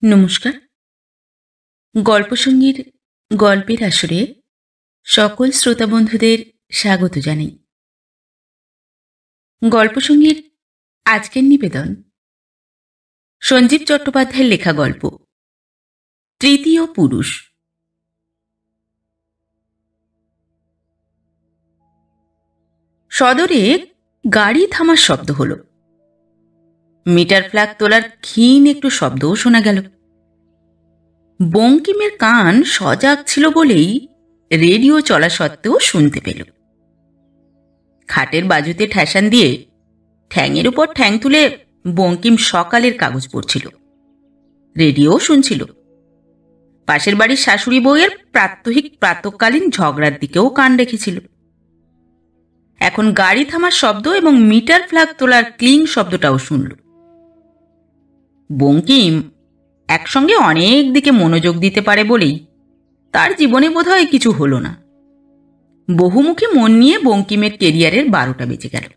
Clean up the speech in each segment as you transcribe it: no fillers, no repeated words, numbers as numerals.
নমস্কার। গল্পসঙ্গীর গল্পের আসরে সকল শ্রোতা বন্ধুদের স্বাগত জানাই। গল্পসঙ্গীর আজকের নিবেদন সঞ্জীব চট্টোপাধ্যায়ের লেখা গল্প তৃতীয় পুরুষ। সদরে গাড়ি থামার শব্দ হলো। মিটার ফ্ল্যাগ তোলার ক্ষীণ একটু শব্দও শোনা গেল। বঙ্কিমের কান সজাগ ছিল বলেই রেডিও চলা সত্ত্বেও শুনতে পেল। খাটের বাজুতে ঠেসান দিয়ে ঠ্যাংয়ের উপর ঠ্যাং তুলে বঙ্কিম সকালের কাগজ পড়ছিল, রেডিও শুনছিল। পাশের বাড়ির শাশুড়ি বউয়ের প্রাতকালীন ঝগড়ার দিকেও কান রেখেছিল। এখন গাড়ি থামার শব্দ এবং মিটার ফ্ল্যাগ তোলার ক্লিং শব্দটাও শুনল। বঙ্কিম একসঙ্গে অনেক দিকে মনোযোগ দিতে পারে বলেই তার জীবনে বোধহয় কিছু হলো না। বহুমুখী মন নিয়ে বঙ্কিমের কেরিয়ারের 12টা বেজে গেল।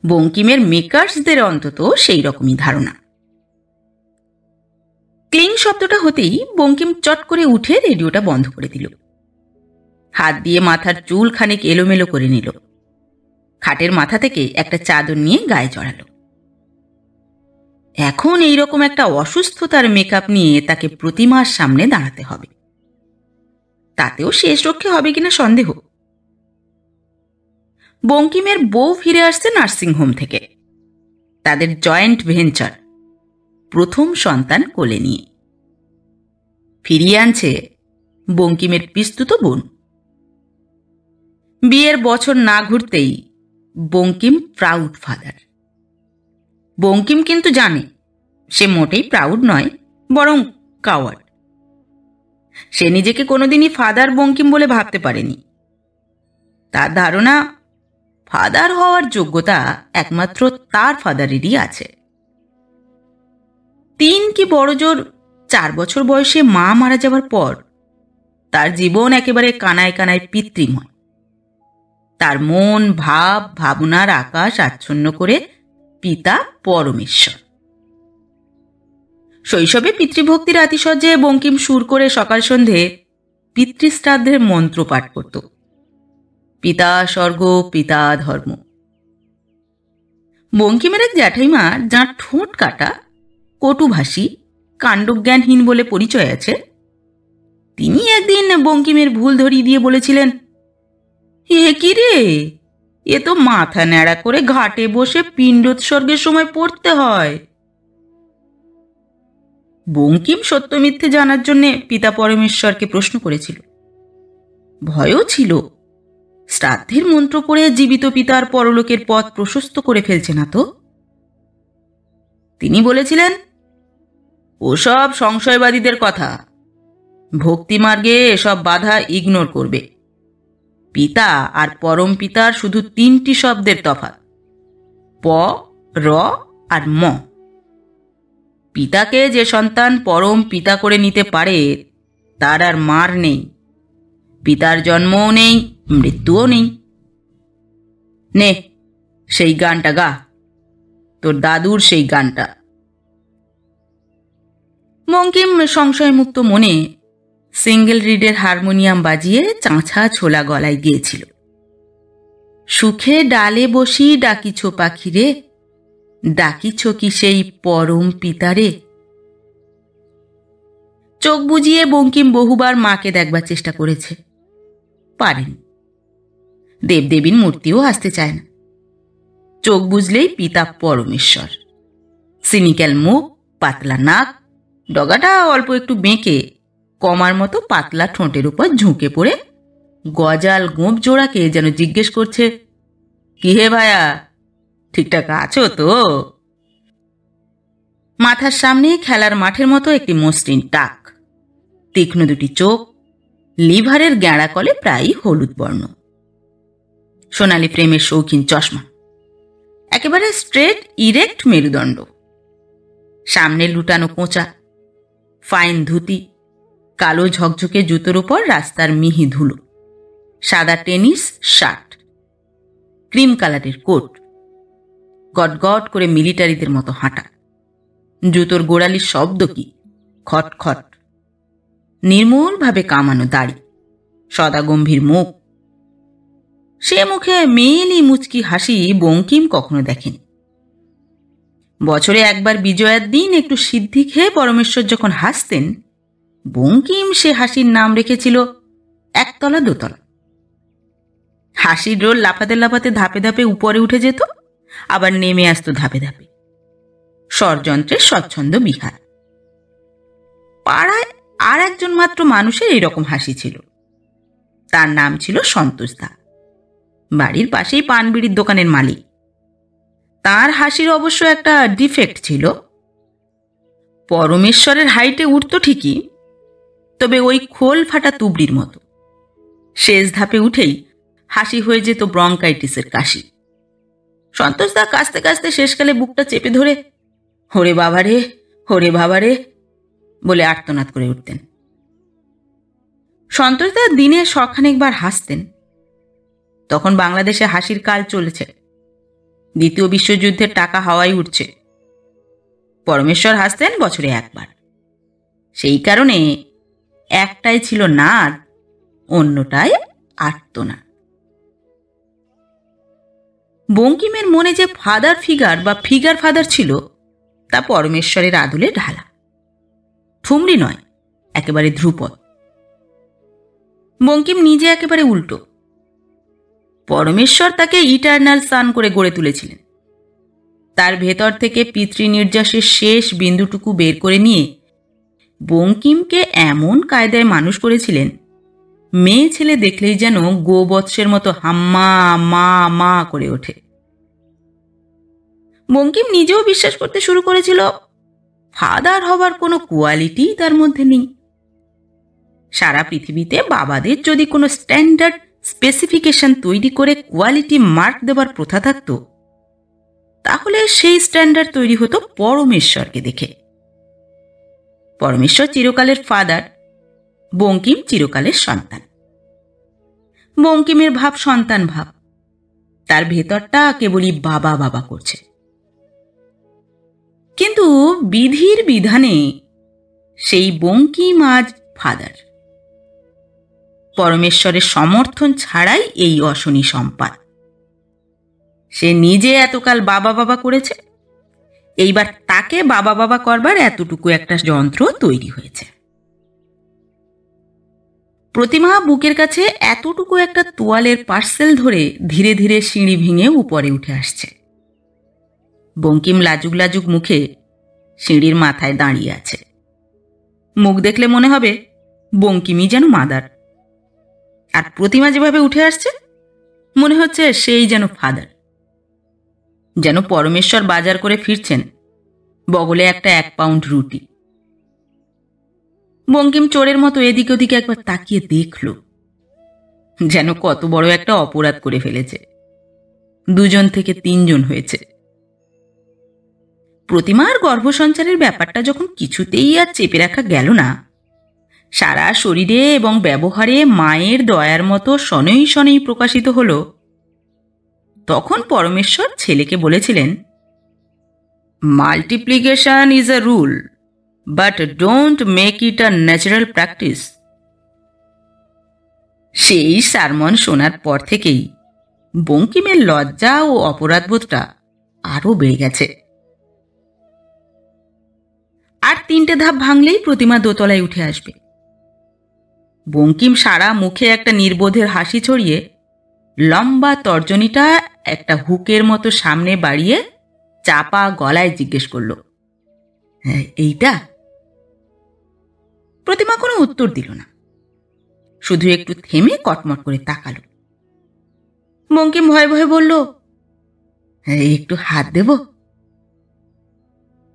বঙ্কিমের মেকার্সদের অন্তত সেই রকমই ধারণা। ক্লিং শব্দটা হতেই বঙ্কিম চট করে উঠে রেডিওটা বন্ধ করে দিল। হাত দিয়ে মাথার চুল খানিক এলোমেলো করে নিল। খাটের মাথা থেকে একটা চাদর নিয়ে গায়ে চড়ালো। এখন এইরকম একটা অসুস্থতার মেকআপ নিয়ে তাকে প্রতিমার সামনে দাঁড়াতে হবে। তাতেও শেষ রক্ষে হবে কিনা সন্দেহ। বঙ্কিমের বউ ফিরে আসছে নার্সিংহোম থেকে, তাদের জয়েন্ট ভেঞ্চার, প্রথম সন্তান কোলে নিয়ে। ফিরিয়ে আনছে বঙ্কিমের পিস্তুত বোন। বিয়ের বছর না ঘুরতেই বঙ্কিম প্রাউড ফাদার। বঙ্কিম কিন্তু জানে সে মোটেই প্রাউড নয়, বরং কাওয়ার্ড। সে নিজেকে কোনোদিনই ফাদার বঙ্কিম বলে ভাবতে পারেনি। তার ধারণা ফাদার হওয়ার যোগ্যতা একমাত্র তার ফাদারেরই আছে। 3 কি বড়জোর 4 বছর বয়সে মা মারা যাওয়ার পর তার জীবন একেবারে কানায় কানায় পিতৃময়। তার মন, ভাব, ভাবনার আকাশ আচ্ছন্ন করে পিতা পরমেশ্বর। শৈশবে পিতৃভক্তির আতিশয্যে বঙ্কিম সুর করে সকাল সন্ধে পিতৃশ্রাদ্ধের মন্ত্র পাঠ করত। পিতা স্বর্গ, পিতা ধর্ম। বঙ্কিমের এক জ্যাঠাইমা, যাঁর ঠোঁট কাটা, কটুভাষী, কাণ্ডজ্ঞানহীন বলে পরিচয় আছে, তিনি একদিন বঙ্কিমের ভুল ধরিয়ে দিয়ে বলেছিলেন, এ কি রে, এ তো মাথা ন্যাড়া করে ঘাটে বসে পিণ্ডোৎসর্গের সময় পড়তে হয়। বঙ্কিম সত্য মিথ্যে জানার জন্য পিতা পরমেশ্বরকে প্রশ্ন করেছিল। ভয়ও ছিল, শ্রাদ্ধের মন্ত্র পড়ে জীবিত পিতার পরলোকের পথ প্রশস্ত করে ফেলছে না তো। তিনি বলেছিলেন, ওসব সংশয়বাদীদের কথা, ভক্তিমার্গে এসব বাধা ইগনোর করবে। পিতা আর পরম পিতার শুধু 3টি শব্দের তফাৎ, প, র আর ম। পিতাকে যে সন্তান পরম পিতা করে নিতে পারে তার আর মার নেই, পিতার জন্মও নেই, মৃত্যুও নেই। নে, সেই গানটা গা, তোর দাদুর সেই গানটা। বঙ্কিম সংশয়মুক্ত মনে সিঙ্গেল রিডের হারমোনিয়াম বাজিয়ে চাঁচা ছোলা গলায় গিয়েছিল। সুখে ডালে বসি ডাকিছ পাখিরে, ডাকিছ কি সেই পরম পিতারে। চোখ বুজিয়ে বঙ্কিম বহুবার মাকে দেখবার চেষ্টা করেছে, পারেনি। দেবদেবীর মূর্তিও আসতে চায় না। চোখ বুঝলেই পিতা পরমেশ্বর। সিনিক্যাল মুখ, পাতলা নাক, ডগাটা অল্প একটু বেঁকে কমার মতো পাতলা ঠোঁটের উপর ঝুঁকে পড়ে গজাল গোঁপ জোড়াকে যেন জিজ্ঞেস করছে, কি হে ভায়া, ঠিকঠাক আছো তো? মাথার সামনে খেলার মাঠের মতো একটি মসৃণ টাক, তীক্ষ্ণ 2টি চোখ, লিভারের গ্যাঁড়া কলে প্রায় হলুদ বর্ণ, সোনালি ফ্রেমের শৌখিন চশমা, একেবারে স্ট্রেট ইরেক্ট মেরুদণ্ড, সামনে লুটানো কোঁচা, ফাইন ধুতি, কালো ঝকঝকে জুতোর উপর রাস্তার মিহি ধুলো, সাদা টেনিস শার্ট, ক্রিম কালারের কোট, গট গট করে মিলিটারিদের মতো হাঁটা, জুতোর গোড়ালির শব্দ কি, খটখট, নির্মূলভাবে কামানো দাড়ি, সদা গম্ভীর মুখ। সে মুখে মেয়েলি মুচকি হাসি বঙ্কিম কখনো দেখেনি। বছরে একবার বিজয়ার দিন একটু সিদ্ধি খেয়ে পরমেশ্বর যখন হাসতেন, বঙ্কিম সে হাসির নাম রেখেছিল একতলা দোতলা। হাসির রোল লাফাতে লাফাতে ধাপে ধাপে উপরে উঠে যেত, আবার নেমে আসতো ধাপে ধাপে। ষড়যন্ত্রের স্বচ্ছন্দ বিহার। পাড়ায় আর একজন মাত্র মানুষের এরকম হাসি ছিল। তার নাম ছিল সন্তোষ দা, বাড়ির পাশেই পান বিড়ির দোকানের মালিক। তার হাসির অবশ্য একটা ডিফেক্ট ছিল। পরমেশ্বরের হাইটে উঠত ঠিকই, তবে ওই খোল ফাটা তুবড়ির মতো। শেষ ধাপে উঠেই হাসি হয়ে যেত ব্রঙ্কাইটিসের কাশি। সন্তোষদা কাঁচতে কাঁচতে শেষকালে বুকটা চেপে ধরে হরে বাবারে, হরে বাবারে বলে আর্তনাদ করে উঠতেন। সন্তোষদা দিনে শখানেকবার হাসতেন। তখন বাংলাদেশে হাসির কাল চলেছে, দ্বিতীয় বিশ্বযুদ্ধের টাকা হাওয়ায় উঠছে। পরমেশ্বর হাসতেন বছরে একবার। সেই কারণে একটাই ছিল নাদ, অন্যটায় আর্তনাদ। বঙ্কিমের মনে যে ফাদার ফিগার বা ফিগার ফাদার ছিল, তা পরমেশ্বরের আদলে ঢালা। ঠুমরি নয়, একেবারে ধ্রুপদ। বঙ্কিম নিজে একেবারে উল্টো। পরমেশ্বর তাকে ইটারনাল সান করে গড়ে তুলেছিলেন। তার ভেতর থেকে পিতৃ নির্যাসের শেষ বিন্দুটুকু বের করে নিয়ে বঙ্কিমকে এমন কায়দায় মানুষ করেছিলেন, মেয়ে ছেলে দেখলেই যেন গোবৎসের মতো হাম্মা মা মা করে ওঠে। বঙ্কিম নিজেও বিশ্বাস করতে শুরু করেছিল ফাদার হবার কোনো কোয়ালিটি তার মধ্যে নেই। সারা পৃথিবীতে বাবাদের যদি কোনো স্ট্যান্ডার্ড স্পেসিফিকেশন তৈরি করে কোয়ালিটি মার্ক দেবার প্রথা থাকত, তাহলে সেই স্ট্যান্ডার্ড তৈরি হতো পরমেশ্বরকে দেখে। পরমেশ্বর চিরকালের ফাদার, বঙ্কিম চিরকালের সন্তান। বঙ্কিমের ভাব সন্তান ভাব, তার ভেতরটা কেবলই বাবা বাবা করছে। কিন্তু বিধির বিধানে সেই বঙ্কিম আজ ফাদার। পরমেশ্বরের সমর্থন ছাড়াই এই অশনি সম্পাদ। সে নিজে এতকাল বাবা বাবা করেছে, এইবার তাকে বাবা বাবা করবার এতটুকু একটা যন্ত্র তৈরি হয়েছে। প্রতিমা বুকের কাছে এতটুকু একটা তোয়ালের পার্সেল ধরে ধীরে ধীরে সিঁড়ি ভেঙে উপরে উঠে আসছে। বঙ্কিম লাজুক লাজুক মুখে সিঁড়ির মাথায় দাঁড়িয়ে আছে। মুখ দেখলে মনে হবে বঙ্কিমই যেন মাদার, আর প্রতিমা যেভাবে উঠে আসছে মনে হচ্ছে সেই যেন ফাদার। যেন পরমেশ্বর বাজার করে ফিরছেন, বগলে একটা 1 পাউন্ড রুটি। বঙ্কিম চোরের মতো এদিক ওদিকে একবার তাকিয়ে দেখল, যেন কত বড় একটা অপরাধ করে ফেলেছে। 2 জন থেকে 3 জন হয়েছে। প্রতিমার গর্ভসঞ্চারের ব্যাপারটা যখন কিছুতেই আর চেপে রাখা গেল না, সারা শরীরে এবং ব্যবহারে মায়ের দয়ার মতো শনৈ শনৈ প্রকাশিত হল, তখন পরমেশ্বর ছেলেকে বলেছিলেন, multiplication is a rule, but don't make it a natural practice. সেই সারমন শোনার পর থেকেই বঙ্কিমের লজ্জা ও অপরাধবোধটা আরো বেড়ে গেছে। আর 3টে ধাপ ভাঙলেই প্রতিমা দোতলায় উঠে আসবে। বঙ্কিম সারা মুখে একটা নির্বোধের হাসি ছড়িয়ে লম্বা তর্জনীটা একটা হুকের মতো সামনে বাড়িয়ে চাপা গলায় জিজ্ঞেস করল, এইটা? প্রতিমা কোনো উত্তর দিল না, শুধু একটু থেমে কটমট করে তাকালো। বঙ্কিম ভয়ে ভয়ে বলল, একটু হাত দেব?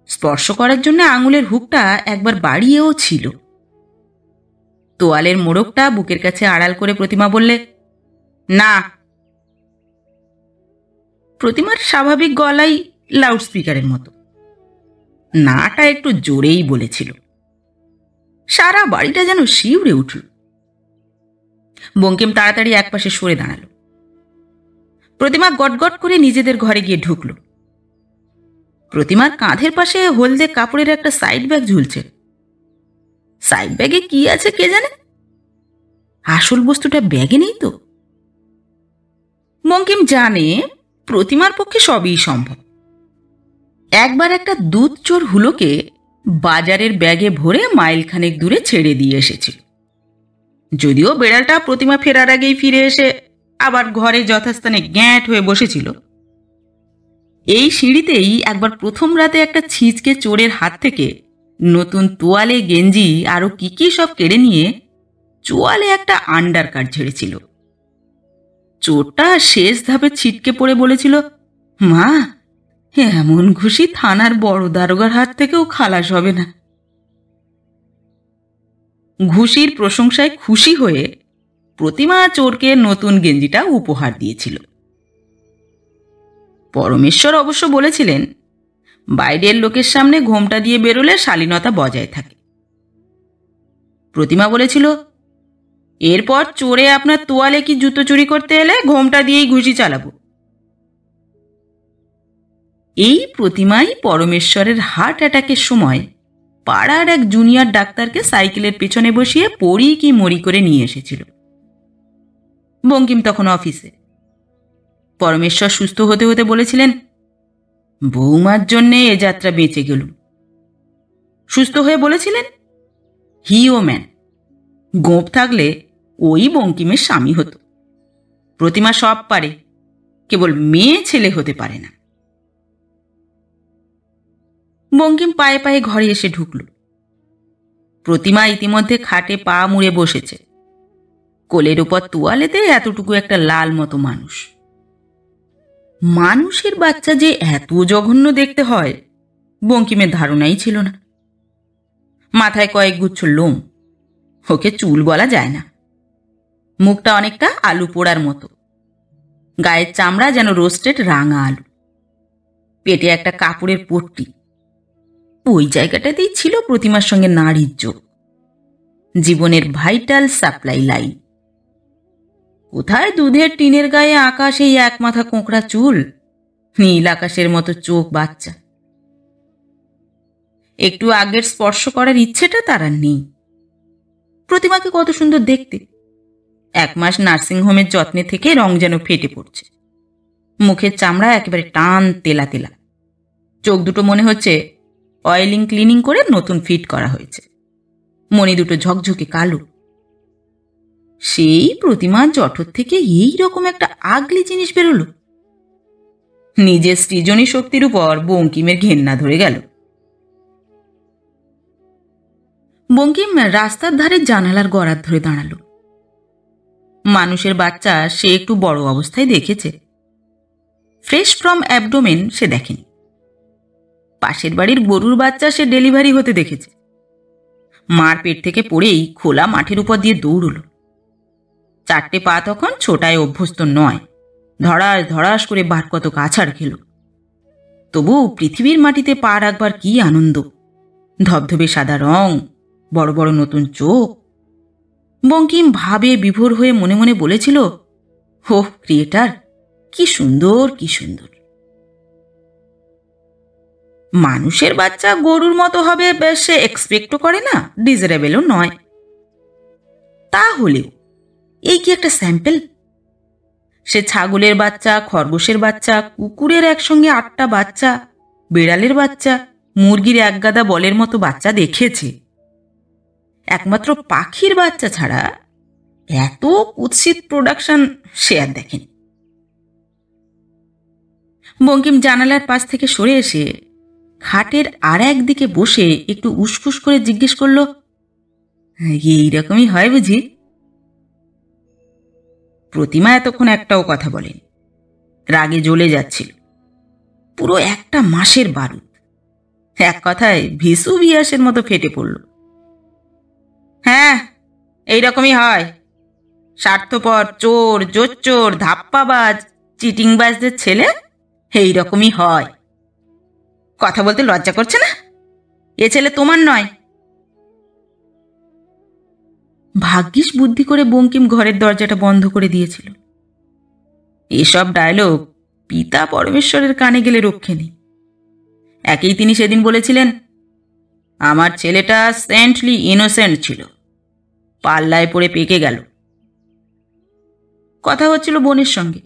স্পর্শ করার জন্য আঙুলের হুকটা একবার বাড়িয়েও ছিল। তোয়ালের মোড়কটা বুকের কাছে আড়াল করে প্রতিমা বললে, না। প্রতিমার স্বাভাবিক গলাই লাউডস্পিকারের মতো, নাটা একটু জোরেই বলেছিল। সারা বাড়িটা যেন শিউরে উঠল। বঙ্কিম তাড়াতাড়ি একপাশে সরে দাঁড়াল। প্রতিমা গটগট করে নিজেদের ঘরে গিয়ে ঢুকল। প্রতিমার কাঁধের পাশে হলদে কাপড়ের একটা সাইড ব্যাগ ঝুলছে। সাইড ব্যাগে কি আছে কে জানে, আসল বস্তুটা ব্যাগে নেই তো। বঙ্কিম জানে প্রতিমার পক্ষে সবই সম্ভব। একবার একটা দুধ চোর হুলোকে বাজারের ব্যাগে ভরে মাইলখানেক দূরে ছেড়ে দিয়ে এসেছিল। যদিও বেড়ালটা প্রতিমা ফেরার আগেই ফিরে এসে আবার ঘরে যথাস্থানে গ্যাঁট হয়ে বসেছিল। এই সিঁড়িতেই একবার প্রথম রাতে একটা ছিচকে চোরের হাত থেকে নতুন তোয়ালে, গেঞ্জি আরো কি কি সব কেড়ে নিয়ে চোয়ালে একটা আন্ডার কাট ঝেড়েছিল। চোরটা শেষ ধাপে ছিটকে পড়ে বলেছিল, মা, এমন ঘুষি থানার বড় দারোগার হাত থেকেও খালাস হবে না। ঘুষির প্রশংসায় খুশি হয়ে প্রতিমা চোরকে নতুন গেঞ্জিটা উপহার দিয়েছিল। পরমেশ্বর অবশ্য বলেছিলেন, বাইরের লোকের সামনে ঘোমটা দিয়ে বেরোলে শালীনতা বজায় থাকে। প্রতিমা বলেছিল, এরপর চোরে আপনার তোয়ালে কি জুতো চুরি করতে এলে ঘোমটা দিয়েই ঘুষি চালাবো। এই প্রতিমাই পরমেশ্বরের হার্ট অ্যাটাকের সময় পাড়ার এক জুনিয়র ডাক্তারকে সাইকেলের পেছনে বসিয়ে পড়ি কি মরি করে নিয়ে এসেছিল। বঙ্কিম তখন অফিসে। পরমেশ্বর সুস্থ হতে হতে বলেছিলেন, বৌমার জন্যে এ যাত্রা বেঁচে গেল। সুস্থ হয়ে বলেছিলেন, হিও ম্যান, গোঁপ থাকলে ওই বঙ্কিমের স্বামী হতো। প্রতিমা সব পারে, কেবল মেয়ে ছেলে হতে পারে না। বঙ্কিম পায়ে পায়ে ঘরে এসে ঢুকল। প্রতিমা ইতিমধ্যে খাটে পা মুড়ে বসেছে। কোলের উপর তোয়ালেতে এতটুকু একটা লাল মতো মানুষ। মানুষের বাচ্চা যে এত জঘন্য দেখতে হয় বঙ্কিমের ধারণাই ছিল না। মাথায় কয়েক গুচ্ছ লোম, ওকে চুল বলা যায় না। মুখটা অনেকটা আলু পোড়ার মতো, গায়ের চামড়া যেন রোস্টেড রাঙা আলু। পেটে একটা কাপড়ের পট্টি। ওই জায়গাটাতেই ছিল প্রতিমার সঙ্গে নারীর যোগ, জীবনের ভাইটাল সাপ্লাই লাইন। কোথায় দুধের টিনের গায়ে আঁকা সেই এক মাথা কোঁকড়া চুল, নীল আকাশের মতো চোখ বাচ্চা। একটু আগের স্পর্শ করার ইচ্ছেটা তার আর নেই। প্রতিমাকে কত সুন্দর দেখতে। 1 মাস নার্সিংহোমের যত্নে থেকে রং যেন ফেটে পড়ছে। মুখের চামড়া একেবারে টান তেলা তেলা। চোখ দুটো মনে হচ্ছে অয়েলিং ক্লিনিং করে নতুন ফিট করা হয়েছে। মণি দুটো ঝকঝকে কালো। সেই প্রতিমার জঠর থেকে এই রকম একটা আগলি জিনিস বেরোলো। নিজের সৃজনী শক্তির উপর বঙ্কিমের ঘেন্না ধরে গেল। বঙ্কিম রাস্তার ধারে জানালার গড়ার ধরে দাঁড়ালো। মানুষের বাচ্চা সে একটু বড় অবস্থায় দেখেছে, ফ্রেশ ফ্রম অ্যাবডোমেন সে দেখেনি। পাশের বাড়ির গরুর বাচ্চা সে ডেলিভারি হতে দেখেছে। মার পেট থেকে পড়েই খোলা মাঠের উপর দিয়ে দৌড়ল। 4টে পা তখন ছোটায় অভ্যস্ত নয়, ধড়াস ধড়াস করে বার কত কাছাড় খেল। তবু পৃথিবীর মাটিতে পা রাখবার কি আনন্দ! ধবধবে সাদা রং, বড় বড় নতুন চোখ। বঙ্কিম ভাবে বিভোর হয়ে মনে মনে বলেছিল, হো ক্রিয়েটার, কি সুন্দর, কি সুন্দর! মানুষের বাচ্চা গরুর মতো হবে সে এক্সপেক্টও করে না, ডিজারেবলও নয়। তাহলেও এই কি একটা স্যাম্পল? সে ছাগলের বাচ্চা, খরগোশের বাচ্চা, কুকুরের একসঙ্গে 8টা বাচ্চা, বিড়ালের বাচ্চা, মুরগির একগাদা বলের মতো বাচ্চা দেখেছে। একমাত্র পাখির বাচ্চা ছাড়া এত কুৎসিত প্রোডাকশন সে আর দেখেনি। বঙ্কিম জানালার পাশ থেকে সরে এসে খাটের আর একদিকে বসে একটু উসখুস করে জিজ্ঞেস করল, এইরকমই হয় বুঝি? প্রতিমা এতক্ষণ একটাও কথা বলেনি, রাগে জ্বলে যাচ্ছিল। পুরো 1 মাসের বারুদ, এক কথায় ভিসুভিয়াসের মতো ফেটে পড়ল। হ্যাঁ, এইরকমই হয়। স্বার্থপর চোর, জোচ্চোর, ধাপ্পাবাজ, চিটিংবাজদের ছেলে এইরকমই হয়। কথা বলতে লজ্জা করছে না? এ ছেলে তোমার নয়। ভাগ্যিস বুদ্ধি করে বঙ্কিম ঘরের দরজাটা বন্ধ করে দিয়েছিল। এসব ডায়লগ পিতা পরমেশ্বরের কানে গেলে রক্ষে নেই। একেই তিনি সেদিন বলেছিলেন, আমার ছেলেটা সেন্টলি ইনোসেন্ট ছিল, পাল্লায় পড়ে পেকে গেল। কথা হচ্ছিল বোনের সঙ্গে।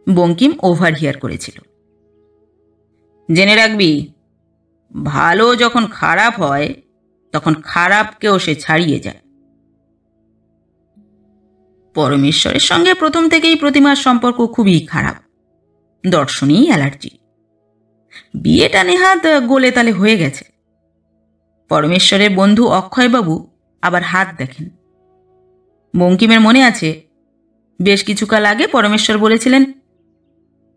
বঙ্কিম ওভারহিয়ার করেছিল। জেনে রাখবি, ভালো যখন খারাপ হয় তখন খারাপকেও সে ছাড়িয়ে যায়। পরমেশ্বরের সঙ্গে প্রথম থেকেই প্রতিমার সম্পর্ক খুবই খারাপ, দর্শনেই অ্যালার্জি। বিয়েটা নেহাত গোলে তালে হয়ে গেছে। পরমেশ্বরের বন্ধু অক্ষয়বাবু আবার হাত দেখেন। বঙ্কিমের মনে আছে, বেশ কিছুকাল আগে পরমেশ্বর বলেছিলেন,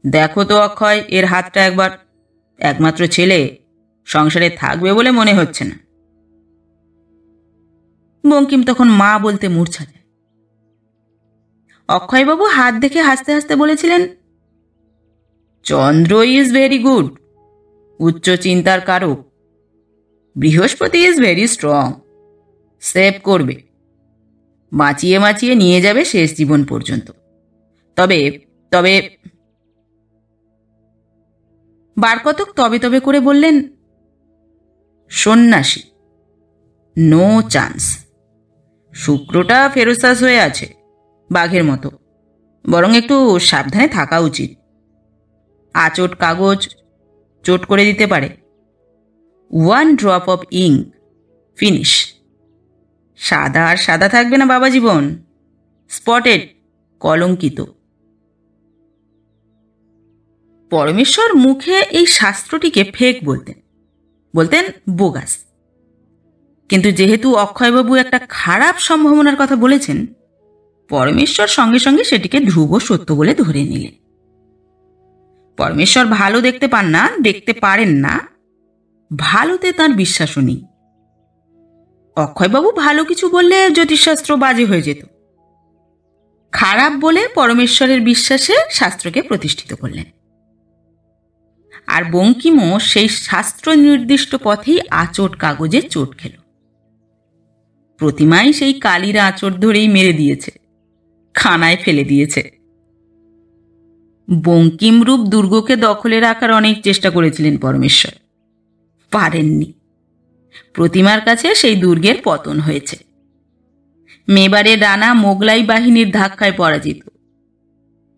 দেখো তো অক্ষয়, এর হাতটা একবার, একমাত্র ছেলে, সংসারে থাকবে বলে মনে হচ্ছে না। বঙ্কিম তখন মা বলতে মূর্ছা যায়। অক্ষয়বাবু হাত দেখে হাসতে হাসতে বলেছিলেন, চন্দ্র ইজ ভেরি গুড, উচ্চ চিন্তার কারক। বৃহস্পতি ইজ ভেরি স্ট্রং, সেভ করবে, বাঁচিয়ে বাঁচিয়ে নিয়ে যাবে শেষ জীবন পর্যন্ত। তবে তবে বার কতক তবে তবে করে বললেন, সন্ন্যাসী, নো চান্স। শুক্রটা ফেরোসাস হয়ে আছে, বাঘের মতো, বরং একটু সাবধানে থাকা উচিত। আচট কাগজ চোট করে দিতে পারে। 1 ড্রপ অফ ইঙ্ক, ফিনিশ। সাদা আর সাদা থাকবে না বাবা জীবন, স্পটেড, কলঙ্কিত। পরমেশ্বর মুখে এই শাস্ত্রটিকে ফেক বলতেন, বলতেন বোগাস। কিন্তু যেহেতু অক্ষয়বাবু একটা খারাপ সম্ভাবনার কথা বলেছেন, পরমেশ্বর সঙ্গে সঙ্গে সেটিকে ধ্রুব সত্য বলে ধরে নিলেন। পরমেশ্বর ভালো দেখতে পান না, দেখতে পারেন না, ভালোতে তাঁর বিশ্বাসও নেই। অক্ষয়বাবু ভালো কিছু বললে জ্যোতিষশাস্ত্র বাজে হয়ে যেত। খারাপ বলে পরমেশ্বরের বিশ্বাসে শাস্ত্রকে প্রতিষ্ঠিত করলেন। আর বঙ্কিমও সেই শাস্ত্র নির্দিষ্ট পথেই আচট কাগজে চোট খেল। প্রতিমাই সেই কালির আঁচড় ধরেই মেরে দিয়েছে, খানায় ফেলে দিয়েছে। বঙ্কিম রূপ দুর্গকে দখলে রাখার অনেক চেষ্টা করেছিলেন পরমেশ্বর, পারেননি। প্রতিমার কাছে সেই দুর্গের পতন হয়েছে। মেবারের রানা মোগলাই বাহিনীর ধাক্কায় পরাজিত,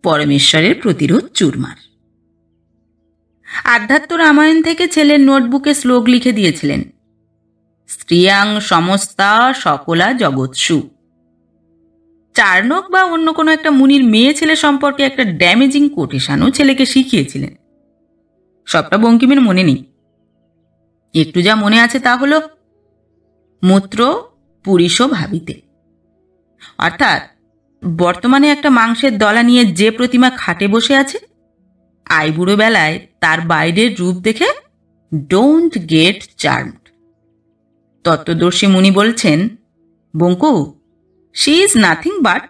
পরমেশ্বরের প্রতিরোধ চুরমার। আধ্যাত্ম রামায়ণ থেকে ছেলের নোটবুকে শ্লোক লিখে দিয়েছিলেন, স্ত্রিয়াং সমস্তা সকলা জগৎসু। চার্ণক বা অন্য কোনো একটা মুনির মেয়ে ছেলে সম্পর্কে একটা ড্যামেজিং কোটেশনও ছেলেকে শিখিয়েছিলেন। সবটা বঙ্কিমের মনে নেই। একটু যা মনে আছে তা হলো, মূত্র পুরিশ ভাবিতে। অর্থাৎ বর্তমানে একটা মাংসের দলা নিয়ে যে প্রতিমা খাটে বসে আছে, আইবুড়ো বেলায় তার বাইরের রূপ দেখে ডোন্ট গেট চার্মড। তত্ত্বদর্শী মুনি বলছেন, Bonku, she is nothing but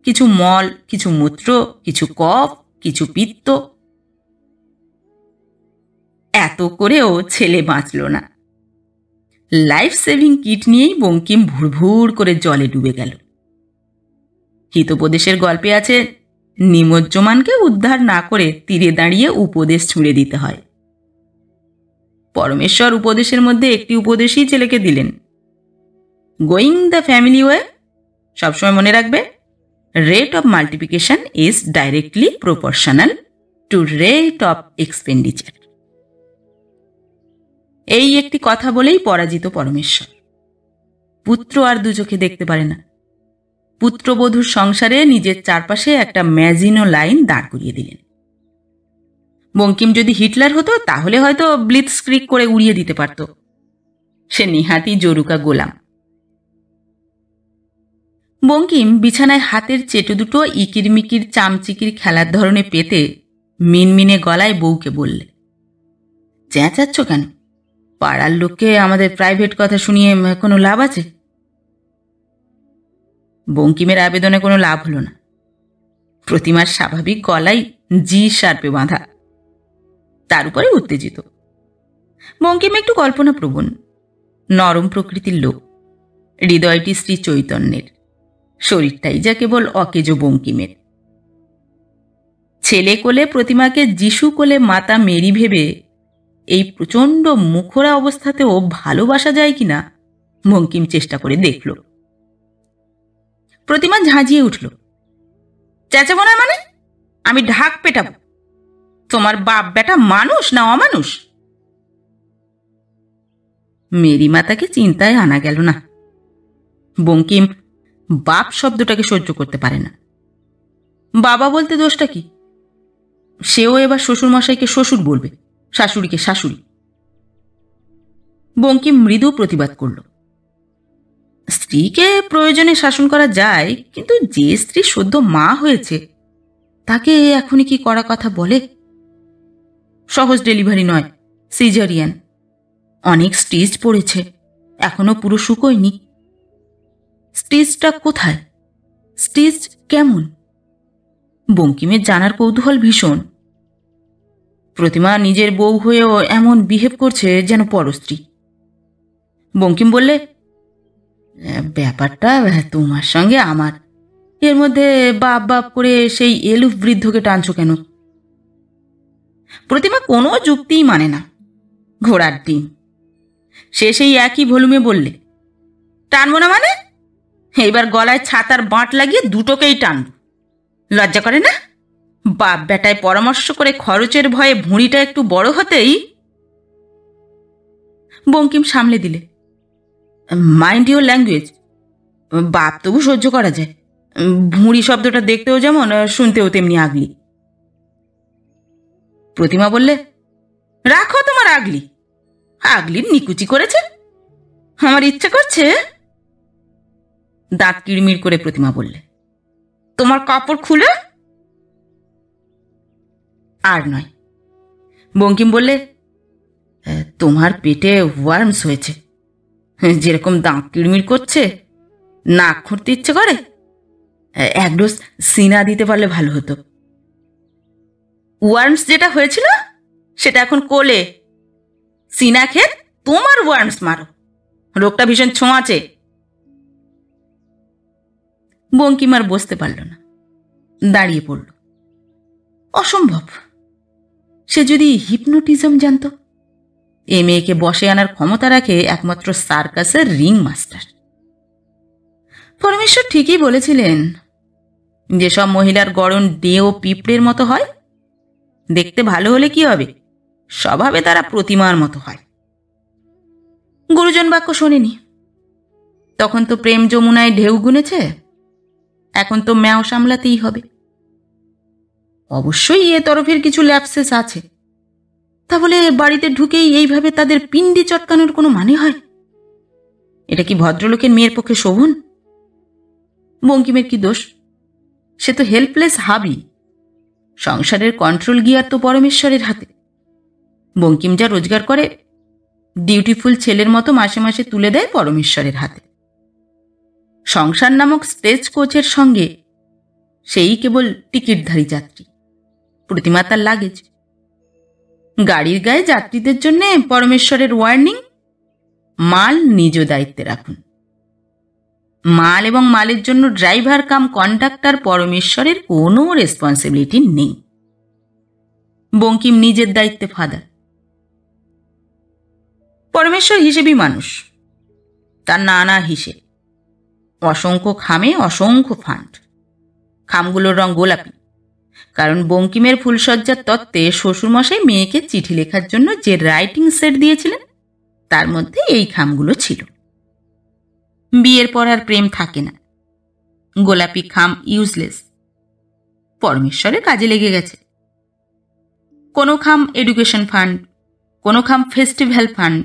কিছু মল, কিছু মূত্র, কিছু কফ, কিছু পিত্ত। এত করেও ছেলে বাঁচল না। লাইফ সেভিং কিট নিয়েই বঙ্কিম ভুরভুর করে জলে ডুবে গেল। হিতোপদেশের গল্পে আছে, নিমজ্জমানকে উদ্ধার না করে তীরে দাঁড়িয়ে উপদেশ ছুঁড়ে দিতে হয়। পরমেশ্বর উপদেশের মধ্যে একটি উপদেশই ছেলেকে দিলেন, গোয়িং দ্য ফ্যামিলি ওয়ে। সবসময় মনে রাখবে, rate of multiplication is directly proportional to rate of expenditure. এই একটি কথা বলেই পরাজিত পরমেশ্বর। পুত্র আর দু চোখে দেখতে পারে না। পুত্রবধূর সংসারে নিজের চারপাশে একটা ম্যাজিনো লাইন দাঁড় করিয়ে দিলেন। বঙ্কিম যদি হিটলার হতো তাহলে হয়তো ব্লিটজক্রিগ করে উড়িয়ে দিতে পারত। সে নিহাতি জরুকা গোলাম। বঙ্কিম বিছানায় হাতের চেটো দুটো ইকিরমিকির চামচিকির খেলার ধরনে পেতে মিনমিনে গলায় বউকে বললে, চেঁচাচ্ছ কেন? পাড়ার লোককে আমাদের প্রাইভেট কথা শুনিয়ে কোনো লাভ আছে? বঙ্কিমের আবেদনে কোনো লাভ হলো না। প্রতিমার স্বাভাবিক গলায় জি শার্পে বাঁধা, তার উপরে উত্তেজিত। বঙ্কিম একটু কল্পনাপ্রবণ, নরম প্রকৃতির লোক। হৃদয়টি শ্রী চৈতন্যের, শরীরটাই যা কেবল অকেজো বঙ্কিমের। ছেলে কোলে প্রতিমাকে যিশু কোলে মাতা মেরি ভেবে এই প্রচণ্ড মুখরা অবস্থাতেও ভালোবাসা যায় কিনা বঙ্কিম চেষ্টা করে দেখল। প্রতিমা ঝাঁঝিয়ে উঠল, চেঁচাবো না মানে? আমি ঢাক পেটাবো? তোমার বাপ বেটা মানুষ না অমানুষ? মেরিমাতাকে চিন্তায় আনা গেল না। বঙ্কিম বাপ শব্দটাকে সহ্য করতে পারে না। বাবা বলতে দোষটা কি? সেও এবার শ্বশুর মশাইকে শ্বশুর বলবে, শাশুড়িকে শাশুড়ি। বঙ্কিম মৃদু প্রতিবাদ করল, স্ত্রীকে প্রয়োজনে শাসন করা যায়, কিন্তু যে স্ত্রী সদ্য মা হয়েছে তাকে এখনই কি করা কথা বলে? সহজ ডেলিভারি নয়, সিজারিয়ান। অনেক স্টিচ পড়েছে, এখনো পুরো শুকোয়নি। স্টিচটা কোথায়? স্টিচ কেমন? বঙ্কিমের জানার কৌতূহল ভীষণ। প্রতিমা নিজের বউ হয়েও এমন বিহেভ করছে যেন পরস্ত্রী। বঙ্কিম বললে, ব্যাপারটা তোমার সঙ্গে আমার, এর মধ্যে বাপ বাপ করে সেই এলুফ বৃদ্ধকে টানছো কেন? প্রতিমা কোনো যুক্তিই মানে না, ঘোড়ার ডিম। সে সেই একই ভলিউমে বললে, টানবো না মানে? এইবার গলায় ছাতার বাঁট লাগিয়ে দুটোকেই টানব। লজ্জা করে না? বাপ বেটায় পরামর্শ করে খরচের ভয়ে ভুঁড়িটা একটু বড় হতেই। বঙ্কিম সামলে দিলে, মাইন্ড ইউর ল্যাঙ্গুয়েজ। বাপ তবু সহ্য করা যায়, ভুঁড়ি শব্দটা দেখতেও যেমন শুনতেও তেমনি আগলি। প্রতিমা বললে, রাখো তোমার আগলি। আগলির নিকুচি করেছে, আমার ইচ্ছে করছে। দাঁত কিড়মিড় করে প্রতিমা বললে, তোমার কাপড় খুলে। আর নয়। বঙ্কিম বললে, তোমার পেটে ওয়ার্মস হয়েছে, যেরকম দাঁত কিড়মিড় করছে, নাক খুঁড়তে ইচ্ছে করে। এক ডোজ সিনা দিতে পারলে ভালো হতো। ওয়ার্মস যেটা হয়েছিল সেটা এখন কোলে। সিনা খেয়ে তোমার ওয়ার্মস মারো, রোগটা ভীষণ ছোঁয়াচে। বঙ্কিম আর বসতে পারল না, দাঁড়িয়ে পড়ল। অসম্ভব। সে যদি হিপনোটিজম জানত, এ মেয়েকে বসে আনার ক্ষমতা রাখে একমাত্র সার্কাসের রিং মাস্টার। পরমেশ্বর ঠিকই বলেছিলেন, যেসব মহিলার গড়ন ডেও পিঁপড়ের মতো হয়, দেখতে ভালো হলে কি হবে, স্বভাবে তারা প্রতিমার মতো হয়। গুরুজন বাক্য শোনেনি। তখন তো প্রেম যমুনায় ঢেউ গুনেছে, এখন তো ম্যাও সামলাতেই হবে। অবশ্যই এ তরফের কিছু ল্যাপসেস আছে, তাহলে বাড়িতে ঢুকেই এইভাবে তাদের পিণ্ডি চটকানোর কোনো মানে হয়? এটা কি ভদ্রলোকের মেয়ের পক্ষে শোভন? বঙ্কিমের কি দোষ? সে তো হেল্পলেস হাবি। সংসারের কন্ট্রোল গিয়ার তো পরমেশ্বরের হাতে। বঙ্কিম যা রোজগার করে ডিউটিফুল ছেলের মতো মাসে মাসে তুলে দেয় পরমেশ্বরের হাতে। সংসার নামক স্টেজ কোচের সঙ্গে সেই কেবল টিকিটধারী যাত্রী, প্রতিমা তার লাগেজ। গাড়ির গায়ে যাত্রীদের জন্য পরমেশ্বরের ওয়ার্নিং, মাল নিজ দায়িত্বে রাখুন। মাল এবং মালের জন্য ড্রাইভার কাম কন্ডাক্টর পরমেশ্বরের কোনো রেসপন্সিবিলিটি নেই। বঙ্কিম নিজের দায়িত্বে ফাদার। পরমেশ্বর হিসেবই মানুষ, তার নানা হিসেব। অসংখ্য খামে অসংখ্য ফান্ড। খামগুলোর রং গোলাপি, কারণ বঙ্কিমের ফুলসজ্জার তত্ত্বে শ্বশুরমশাই মেয়েকে চিঠি লেখার জন্য যে রাইটিং সেট দিয়েছিলেন তার মধ্যে এই খামগুলো ছিল। বিয়ের পর আর প্রেম থাকে না, গোলাপি খাম ইউজলেস। পরমেশ্বরের কাজে লেগে গেছে। কোনো খাম এডুকেশন ফান্ড, কোনো খাম ফেস্টিভ্যাল ফান্ড,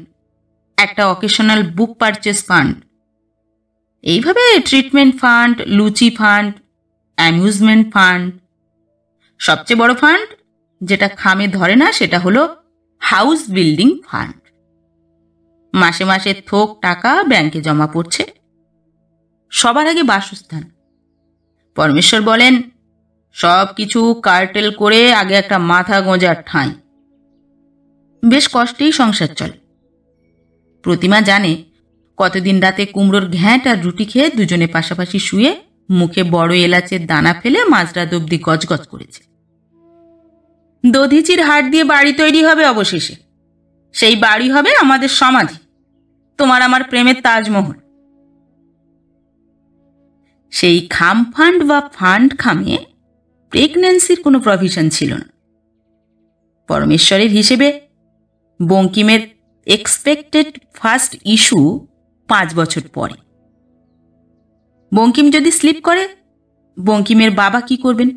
একটা অকেশনাল বুক পারচেস ফান্ড। এইভাবে ট্রিটমেন্ট ফান্ড, লুচি ফান্ড, অ্যামিউজমেন্ট ফান্ড। সবচেয়ে বড় ফান্ড যেটা খামে ধরে না সেটা হলো হাউস বিল্ডিং ফান্ড। মাসে মাসে থোক টাকা ব্যাংকে জমা পড়ছে। সবার আগে বাসস্থান। পরমেশ্বর বলেন, সব কিছু কার্টেল করে আগে একটা মাথা গোঁজার ঠাঁই। বেশ কষ্টেই সংসার চলে। প্রতিমা জানে কতদিন রাতে কুমড়োর ঘ্যাঁট আর রুটি খেয়ে দুজনে পাশাপাশি শুয়ে মুখে বড় এলাচের দানা ফেলে মাঝরাত অব্দি গজগজ করেছে। দধিচির হাড় দিয়ে বাড়ি তৈরি হবে অবশেষে। সেই বাড়ি হবে আমাদের সমাধি, তোমার আমার প্রেমের তাজমহল। সেই খাম ফান্ড বা ফান্ড খামে প্রেগন্যান্সির কোনো প্রভিশন ছিল না। পরমেশ্বরের হিসেবে বঙ্কিমের এক্সপেক্টেড ফার্স্ট ইস্যু 5 বছর পরে। বঙ্কিম যদি স্লিপ করে, বঙ্কিমের বাবা কি করবেন?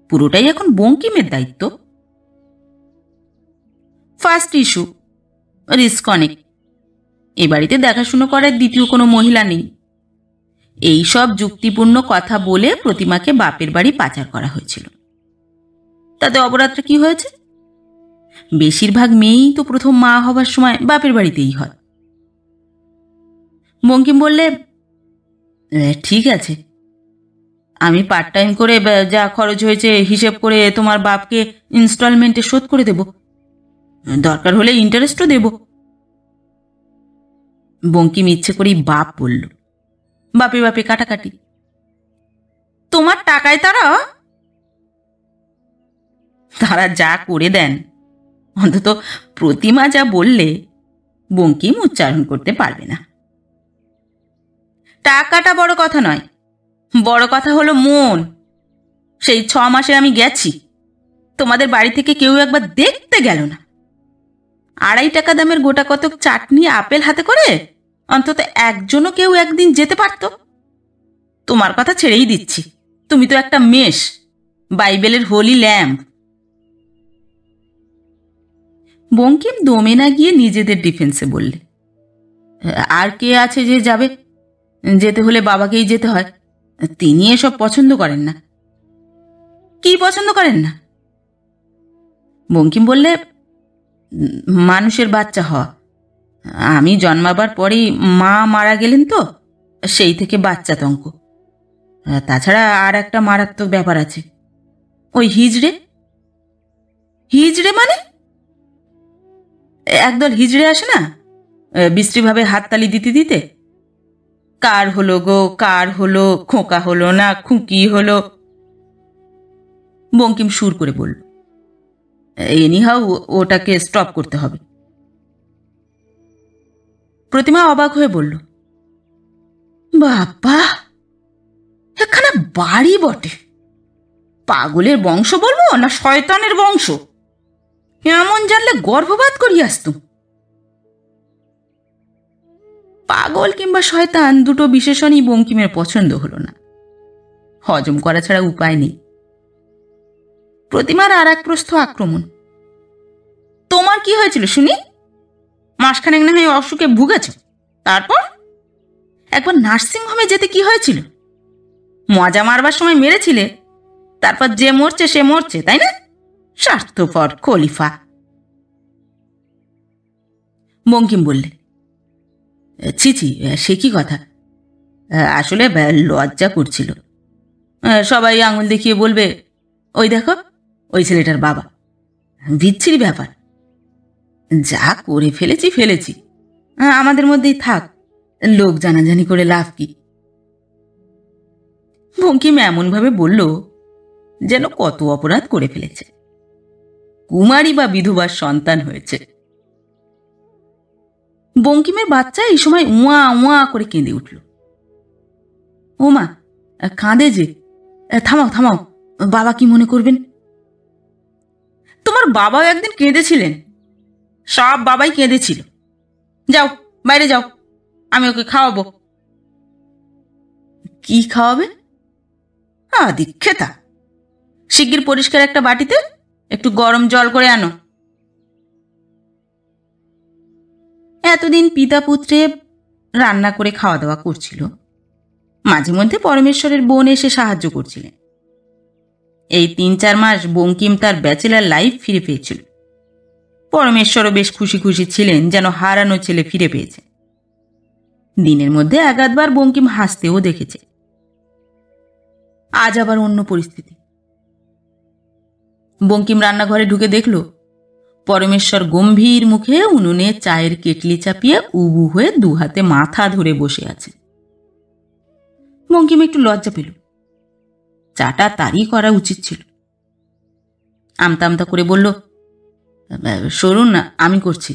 পুরোটাই এখন বঙ্কিমের দায়িত্ব। ফার্স্ট ইস্যু, রিস্ক অনেক। এ বাড়িতে দেখাশুনো করার দ্বিতীয় কোনো মহিলা নেই। এই সব যুক্তিপূর্ণ কথা বলে প্রতিমাকে বাপের বাড়ি পাচার করা হয়েছিল। তাতে অপরাধটা কি হয়েছে? বেশিরভাগ মেয়েই তো প্রথম মা হবার সময় বাপের বাড়িতেই হয়। বঙ্কিম বললে, ঠিক আছে, আমি পার্ট টাইম করে যা খরচ হয়েছে হিসেব করে তোমার বাপকে ইনস্টলমেন্টে শোধ করে দেব, দরকার হলে ইন্টারেস্টও দেব। বঙ্কিম ইচ্ছে করেই বাপ বলল। বাপে বাপে কাটাকাটি। তোমার টাকায় তারা যা করে দেন, অন্তত প্রতিমা যা বললে বঙ্কিম উচ্চারণ করতে পারবে না। টাকাটা বড় কথা নয়, বড় কথা হলো মন। সেই 6 মাসে আমি গেছি, তোমাদের বাড়ি থেকে কেউ একবার দেখতে গেল না। 2.5 টাকা দামের গোটা কতক চাটনি আপেল হাতে করে অন্তত একজনও কেউ একদিন যেতে পারত। তোমার কথা ছেড়েই দিচ্ছি, তুমি তো একটা মেষ, বাইবেলের হোলি ল্যাম্ব। বঙ্কিম দমে না গিয়ে নিজেদের ডিফেন্সে বললে, আর কে আছে যে যাবে? যেতে হলে বাবাকেই যেতে হয়। তিনি এসব পছন্দ করেন না। কি পছন্দ করেন না? বঙ্কিম বললে, মানুষের বাচ্চা হওয়া। আমি জন্মাবার পরেই মা মারা গেলেন, তো সেই থেকে বাচ্চাতঙ্ক। তাছাড়া আর একটা মারাত্মক ব্যাপার আছে, ওই হিজড়ে। হিজড়ে মানে? একদল হিজড়ে আসে না, বিশ্রীভাবে হাততালি দিতে দিতে, কার হলো গো, কার হলো, খোকা হলো না খুঁকি হলো। বঙ্কিম সুর করে বলল, এনিহাউ ওটাকে স্টপ করতে হবে। প্রতিমা অবাক হয়ে বলল, বাবা, এখানে বাড়ি বটে, পাগলের বংশ বলবো না শয়তানের বংশ? এমন জানলে গর্ভপাত করিয়ে আসতুম। পাগল কিংবা শয়তান দুটো বিশেষণই বঙ্কিমের পছন্দ হলো না। হজম করা ছাড়া উপায় নেই। প্রতিমার আর এক প্রস্থ আক্রমণ। তোমার কি হয়েছিল শুনি? মাসখানেক না হয় অসুখে ভুগেছ, তারপর একবার নার্সিংহোমে যেতে কি হয়েছিল? মজা মারবার সময় মেরেছিলে, তারপর যে মরছে সে মরছে, তাই না? স্বার্থপর খলিফা। বঙ্কিম বললে, ছি ছি, সে কি কথা? আসলে লজ্জা করছিল। সবাই আঙুল দেখিয়ে বলবে, ওই দেখো, ওই ছেলেটার বাবা। বিচ্ছিরি ব্যাপার। যা করে ফেলেছি, আমাদের মধ্যেই থাক, লোক জানাজানি করে লাভ কি? বঙ্কিম এমনভাবে বলল যেন কত অপরাধ করে ফেলেছে, কুমারী বা বিধবার সন্তান হয়েছে। বঙ্কিমের বাচ্চা এই সময় উয়া উয়া করে কেঁদে উঠল। ও মা, কাঁদে যে, থামাও থামাও, বাবা কি মনে করবেন? তোমার বাবাও একদিন কেঁদেছিলেন, সব বাবাই কেঁদেছিল। যাও, বাইরে যাও, আমি ওকে খাওয়াবো। কি খাওয়াবে? দীক্ষেতা। শিগগির পরিষ্কার একটা বাটিতে একটু গরম জল করে আনো। এতদিন পিতা পুত্রে রান্না করে খাওয়া দাওয়া করছিল, মাঝে মধ্যে পরমেশ্বরের বোন এসে সাহায্য করছিলেন। এই 3-4 মাস বঙ্কিম তার ব্যাচেলার লাইফ ফিরে পেয়েছিল। পরমেশ্বরও বেশ খুশি খুশি ছিলেন, যেন হারানো ছেলে ফিরে পেয়েছে। দিনের মধ্যে 1-2 বার বঙ্কিম হাসতেও দেখেছে। আজ আবার অন্য পরিস্থিতি। বঙ্কিম রান্নাঘরে ঢুকে দেখল পরমেশ্বর গম্ভীর মুখে উনুনে চায়ের কেটলি চাপিয়ে উবু হয়ে 2 হাতে মাথা ধরে বসে আছে। বঙ্কিম একটু লজ্জা পেল। চাটা তারই করা উচিত ছিল। আমতা আমতা করে বলল, সরুন না, আমি করছি।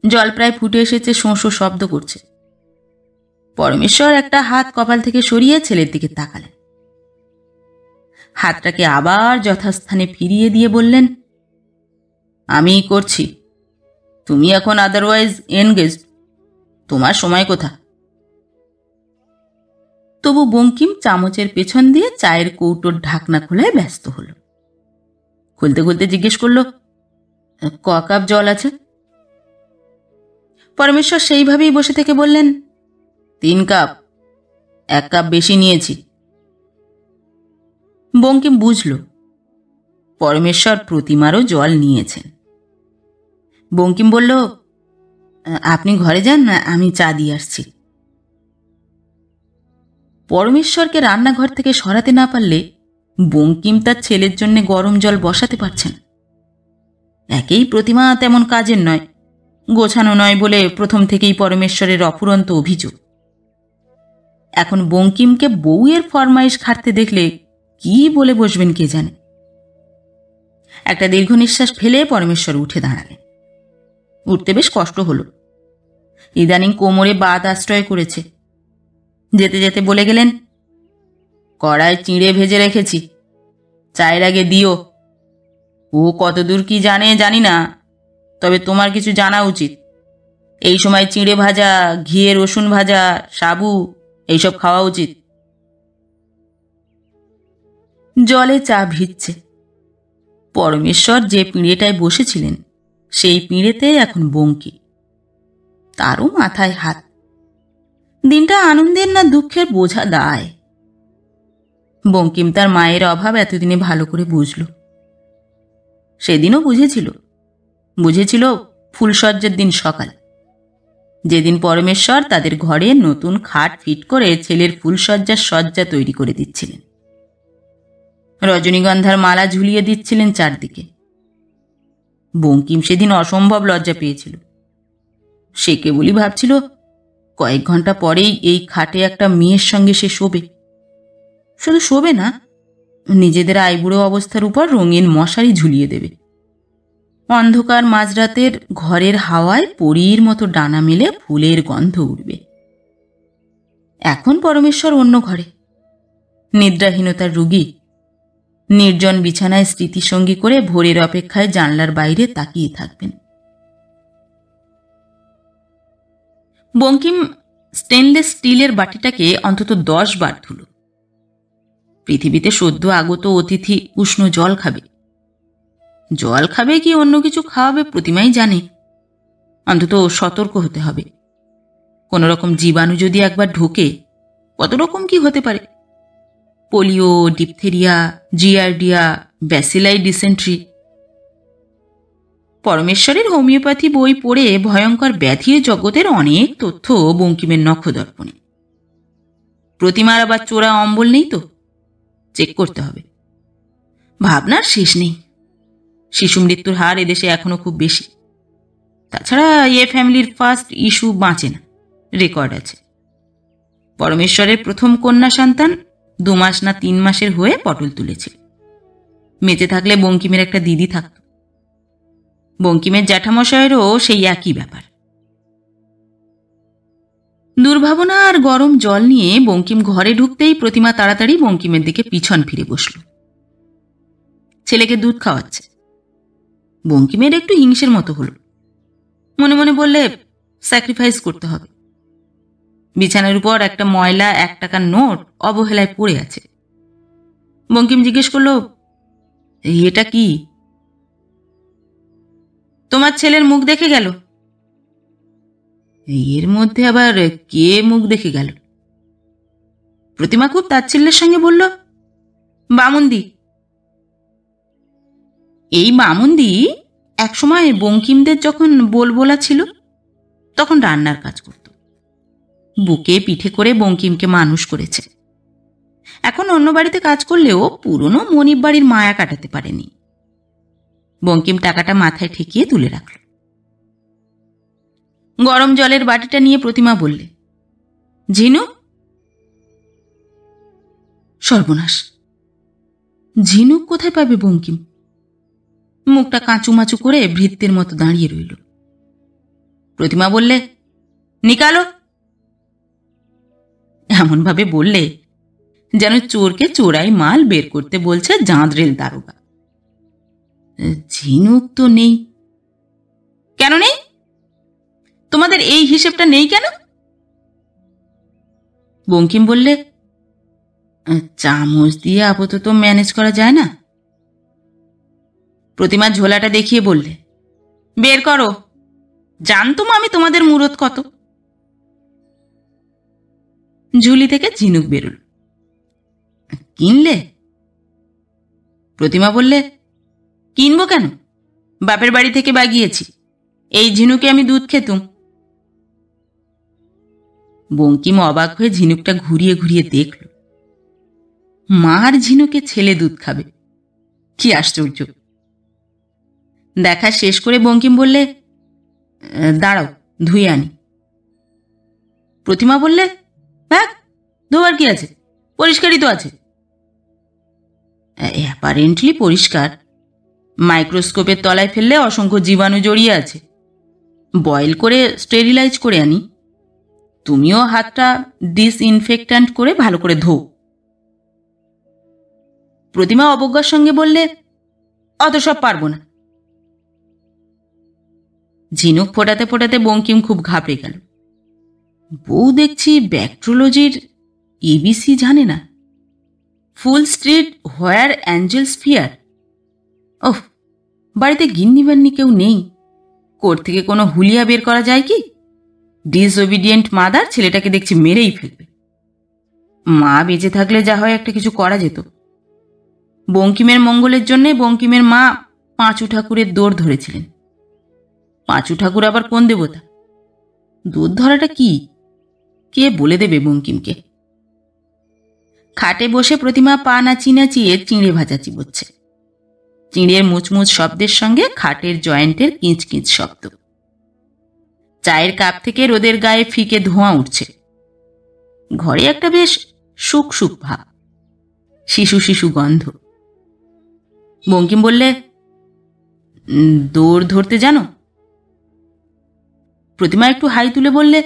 জল প্রায় ফুটে এসেছে, শোঁ শোঁ শব্দ করছে। পরমেশ্বর একটা হাত কপাল থেকে সরিয়ে ছেলের দিকে তাকালেন। হাতটাকে আবার যথাস্থানে ফিরিয়ে দিয়ে বললেন, আমিই করছি, তুমি এখন আদারওয়াইজ এনগেজড, তোমার সময় কোথা। তবু বঙ্কিম চামচের পেছন দিয়ে চায়ের কৌটোর ঢাকনা খোলায় ব্যস্ত হল। খুলতে খুলতে জিজ্ঞেস করল, ক কাপ জল আছে? পরমেশ্বর সেইভাবেই বসে থেকে বললেন, 3 কাপ, 1 কাপ বেশি নিয়েছি। বঙ্কিম বুঝল পরমেশ্বর প্রতিমারও জল নিয়েছেন। বঙ্কিম বলল, আপনি ঘরে যান, আমি চা দিয়ে আসছি। পরমেশ্বরকে রান্নাঘর থেকে সরাতে না পারলে বঙ্কিম তার ছেলের জন্য গরম জল বসাতে পারছেন। একেই প্রতিমা তেমন কাজের নয়, গোছানো নয় বলে প্রথম থেকেই পরমেশ্বরের অফুরন্ত অভিযোগ। এখন বঙ্কিমকে বউয়ের ফরমাইশ খাটতে দেখলে কি বলে বসবেন কে জানে। একটা দীর্ঘ নিঃশ্বাস ফেলে পরমেশ্বর উঠে দাঁড়ালেন। উঠতে বেশ কষ্ট হলো, ইদানিং কোমরে বাত আশ্রয় করেছে। যেতে যেতে বলে গেলেন, কড়ায় চিঁড়ে ভেজে রেখেছি, চায়ের আগে দিও। ও কতদূর কি জানে জানি না, তবে তোমার কিছু জানা উচিত। এই সময় চিঁড়ে ভাজা, ঘিয়ে রসুন ভাজা, সাবু এইসব খাওয়া উচিত। জলে চা ভিজছে। পরমেশ্বর যে পিঁড়েটায় বসেছিলেন সেই পিঁড়েতে এখন বঙ্কি, তারও মাথায় হাত। দিনটা আনন্দের না দুঃখের বোঝা দায়। বঙ্কিম তার মায়ের অভাব এতদিনে ভালো করে বুঝল। সেদিনও বুঝেছিল ফুলসজ্জার দিন সকাল, যেদিন পরমেশ্বর তাদের ঘরে নতুন খাট ফিট করে ছেলের ফুলসজ্জার সজ্জা তৈরি করে দিচ্ছিলেন। রজনীগন্ধার মালা ঝুলিয়ে দিচ্ছিলেন চারদিকে। বঙ্কিম সেদিন অসম্ভব লজ্জা পেয়েছিল। সে কেবলই ভাবছিল কয়েক ঘন্টা পরেই এই খাটে একটা মেয়ের সঙ্গে সে শোবে। শুধু শোবে না, নিজেদের আইবুড়ো অবস্থার উপর রঙিন মশারি ঝুলিয়ে দেবে। অন্ধকার মাঝরাতের ঘরের হাওয়ায় পরীর মতো ডানা মেলে ফুলের গন্ধ উঠবে। এখন পরমেশ্বর অন্য ঘরে, নিদ্রাহীনতার রোগী, নির্জন বিছানায় স্মৃতিসঙ্গী করে ভোরের অপেক্ষায় জানলার বাইরে তাকিয়ে থাকবেন। বঙ্কিম স্টেনলেস স্টিলের বাটিটাকে অন্তত 10 বার ধুল। পৃথিবীতে সদ্য আগত অতিথি উষ্ণ জল খাবে। জল খাবে কি অন্য কিছু খাওয়াবে প্রতিমাই জানে। অন্তত সতর্ক হতে হবে। কোনো রকম জীবাণু যদি একবার ঢোকে, কত রকম কি হতে পারে। Polio, diphtheria, giardia, bacillary dysentery. পরমেশ্বরের হোমিওপ্যাথি বই পড়ে ভয়ঙ্কর ব্যাধির জগতের অনেক তথ্য বঙ্কিমের নখদর্পণে। প্রতিমার আবার চোরা অম্বল নেই তো, চেক করতে হবে। ভাবনার শেষ নেই। শিশু মৃত্যুর হার এদেশে এখনো খুব বেশি। তাছাড়া ফ্যামিলির ফার্স্ট ইস্যু বাঁচে না, রেকর্ড আছে। পরমেশ্বরের প্রথম কন্যা সন্তান 2 মাস না 3 মাসের হয়ে পটল তুলেছিল। বেঁচে থাকলে বঙ্কিমের একটা দিদি থাকত। বঙ্কিমের জ্যাঠামশায়েরও সেই একই ব্যাপার। দুর্ভাবনা আর গরম জল নিয়ে বঙ্কিম ঘরে ঢুকতেই প্রতিমা তাড়াতাড়ি বঙ্কিমের দিকে পিছন ফিরে বসল। ছেলেকে দুধ খাওয়াচ্ছে। বঙ্কিমের একটু হিংসের মতো হল। মনে মনে বললে, স্যাক্রিফাইস করতে হবে। বিছানার উপর একটা ময়লা 1 টাকার নোট অবহেলায় পড়ে আছে। বঙ্কিম জিজ্ঞেস করল, এটা কি? তোমার ছেলের মুখ দেখে গেল। এর মধ্যে আবার কে মুখ দেখে গেল? প্রতিমা খুব তাচ্ছিল্যের সঙ্গে বলল, বামুন্দি। এই বামুন্দি একসময় বঙ্কিমদের যখন বোলবোলা ছিল তখন রান্নার কাজ করত। বুকে পিঠে করে বঙ্কিমকে মানুষ করেছে। এখন অন্য বাড়িতে কাজ করলেও পুরনো মনিব বাড়ির মায়া কাটাতে পারেনি। বঙ্কিম টাকাটা মাথায় ঠেকিয়ে তুলে রাখল। গরম জলের বাটিটা নিয়ে প্রতিমা বললে, ঝিনু। সর্বনাশ, ঝিনুক কোথায় পাবে বঙ্কিম? মুখটা কাঁচুমাচু করে ভৃত্যের মতো দাঁড়িয়ে রইল। প্রতিমা বললে, নিকালো। এমনভাবে বললে যেন চোরকে চোরাই মাল বের করতে বলছে জাঁদরেল দারোগা। ঝিনুক তো নেই। কেন নেই? তোমাদের এই হিসেবটা নেই কেন? বঙ্কিম বললে, চামচ দিয়ে আপাতত ম্যানেজ করা যায় না। প্রতিমা ঝোলাটা দেখিয়ে বললে, বের করো, জানতুম আমি তোমাদের মুরত কত। ঝুলি থেকে ঝিনুক বেরোল। কিনলে? প্রতিমা বললে, কিনবো কেন, বাপের বাড়ি থেকে বাগিয়েছি, এই ঝিনুকে আমি দুধ খেতুম। বঙ্কিম অবাক হয়ে ঝিনুকটা ঘুরিয়ে ঘুরিয়ে দেখল। মার ঝিনুকে ছেলে দুধ খাবে, কি আশ্চর্য। দেখা শেষ করে বঙ্কিম বললে, দাঁড়াও ধুয়ে আনি। প্রতিমা বললে, হ্যাঁ ধোয়ার কি আছে, পরিষ্কারই তো আছে। অ্যাপারেন্টলি পরিষ্কার, মাইক্রোস্কোপের তলায় ফেললে অসংখ্য জীবাণু জড়িয়ে আছে, বয়েল করে স্টেরিলাইজ করে আনি। তুমিও হাতটা ডিসইনফেক্ট্যান্ট করে ভালো করে ধো। প্রতিমা অবজ্ঞার সঙ্গে বললে, অত সব পারবো না। ঝিনুক ফোটাতে ফোটাতে বঙ্কিম খুব ঘাবড়ে গেল। বউ দেখছি ব্যাকট্রোলজির এবিসি জানে না। ফুল স্ট্রিট হোয়ার অ্যাঞ্জেলস ফিয়ার। ওহ, বাড়িতে গিন্নি বান্নি কেউ নেই, কোর্ট থেকে কোনো হুলিয়া বের করা যায় কি? ডিসওবিডিয়েন্ট মাদার ছেলেটাকে দেখছি মেরেই ফেলবে। মা বেঁচে থাকলে যা হয় একটা কিছু করা যেত। বঙ্কিমের মঙ্গলের জন্যে বঙ্কিমের মা পাঁচু ঠাকুরের দৌড় ধরেছিলেন। পাঁচু ঠাকুর আবার কোন দেবতা? দুধ ধরাটা কি, কে বলে দেবে বঙ্কিমকে? খাটে বসে প্রতিমা পা নাচিয়ে নাচিয়ে চিঁড়ে ভাজা চিবোচ্ছে। চিঁড়ের মুচমুচ শব্দের সঙ্গে খাটের জয়েন্টের কিঁচকিঁচ শব্দ। চায়ের কাপ থেকে রোদের গায়ে ফিকে ধোঁয়া উঠছে। ঘরে একটা বেশ সুখ সুখ ভাব, শিশু শিশু গন্ধ। বঙ্কিম বললে, দৌড় ধরতে জানো? প্রতিমা একটু হাই তুলে বললে,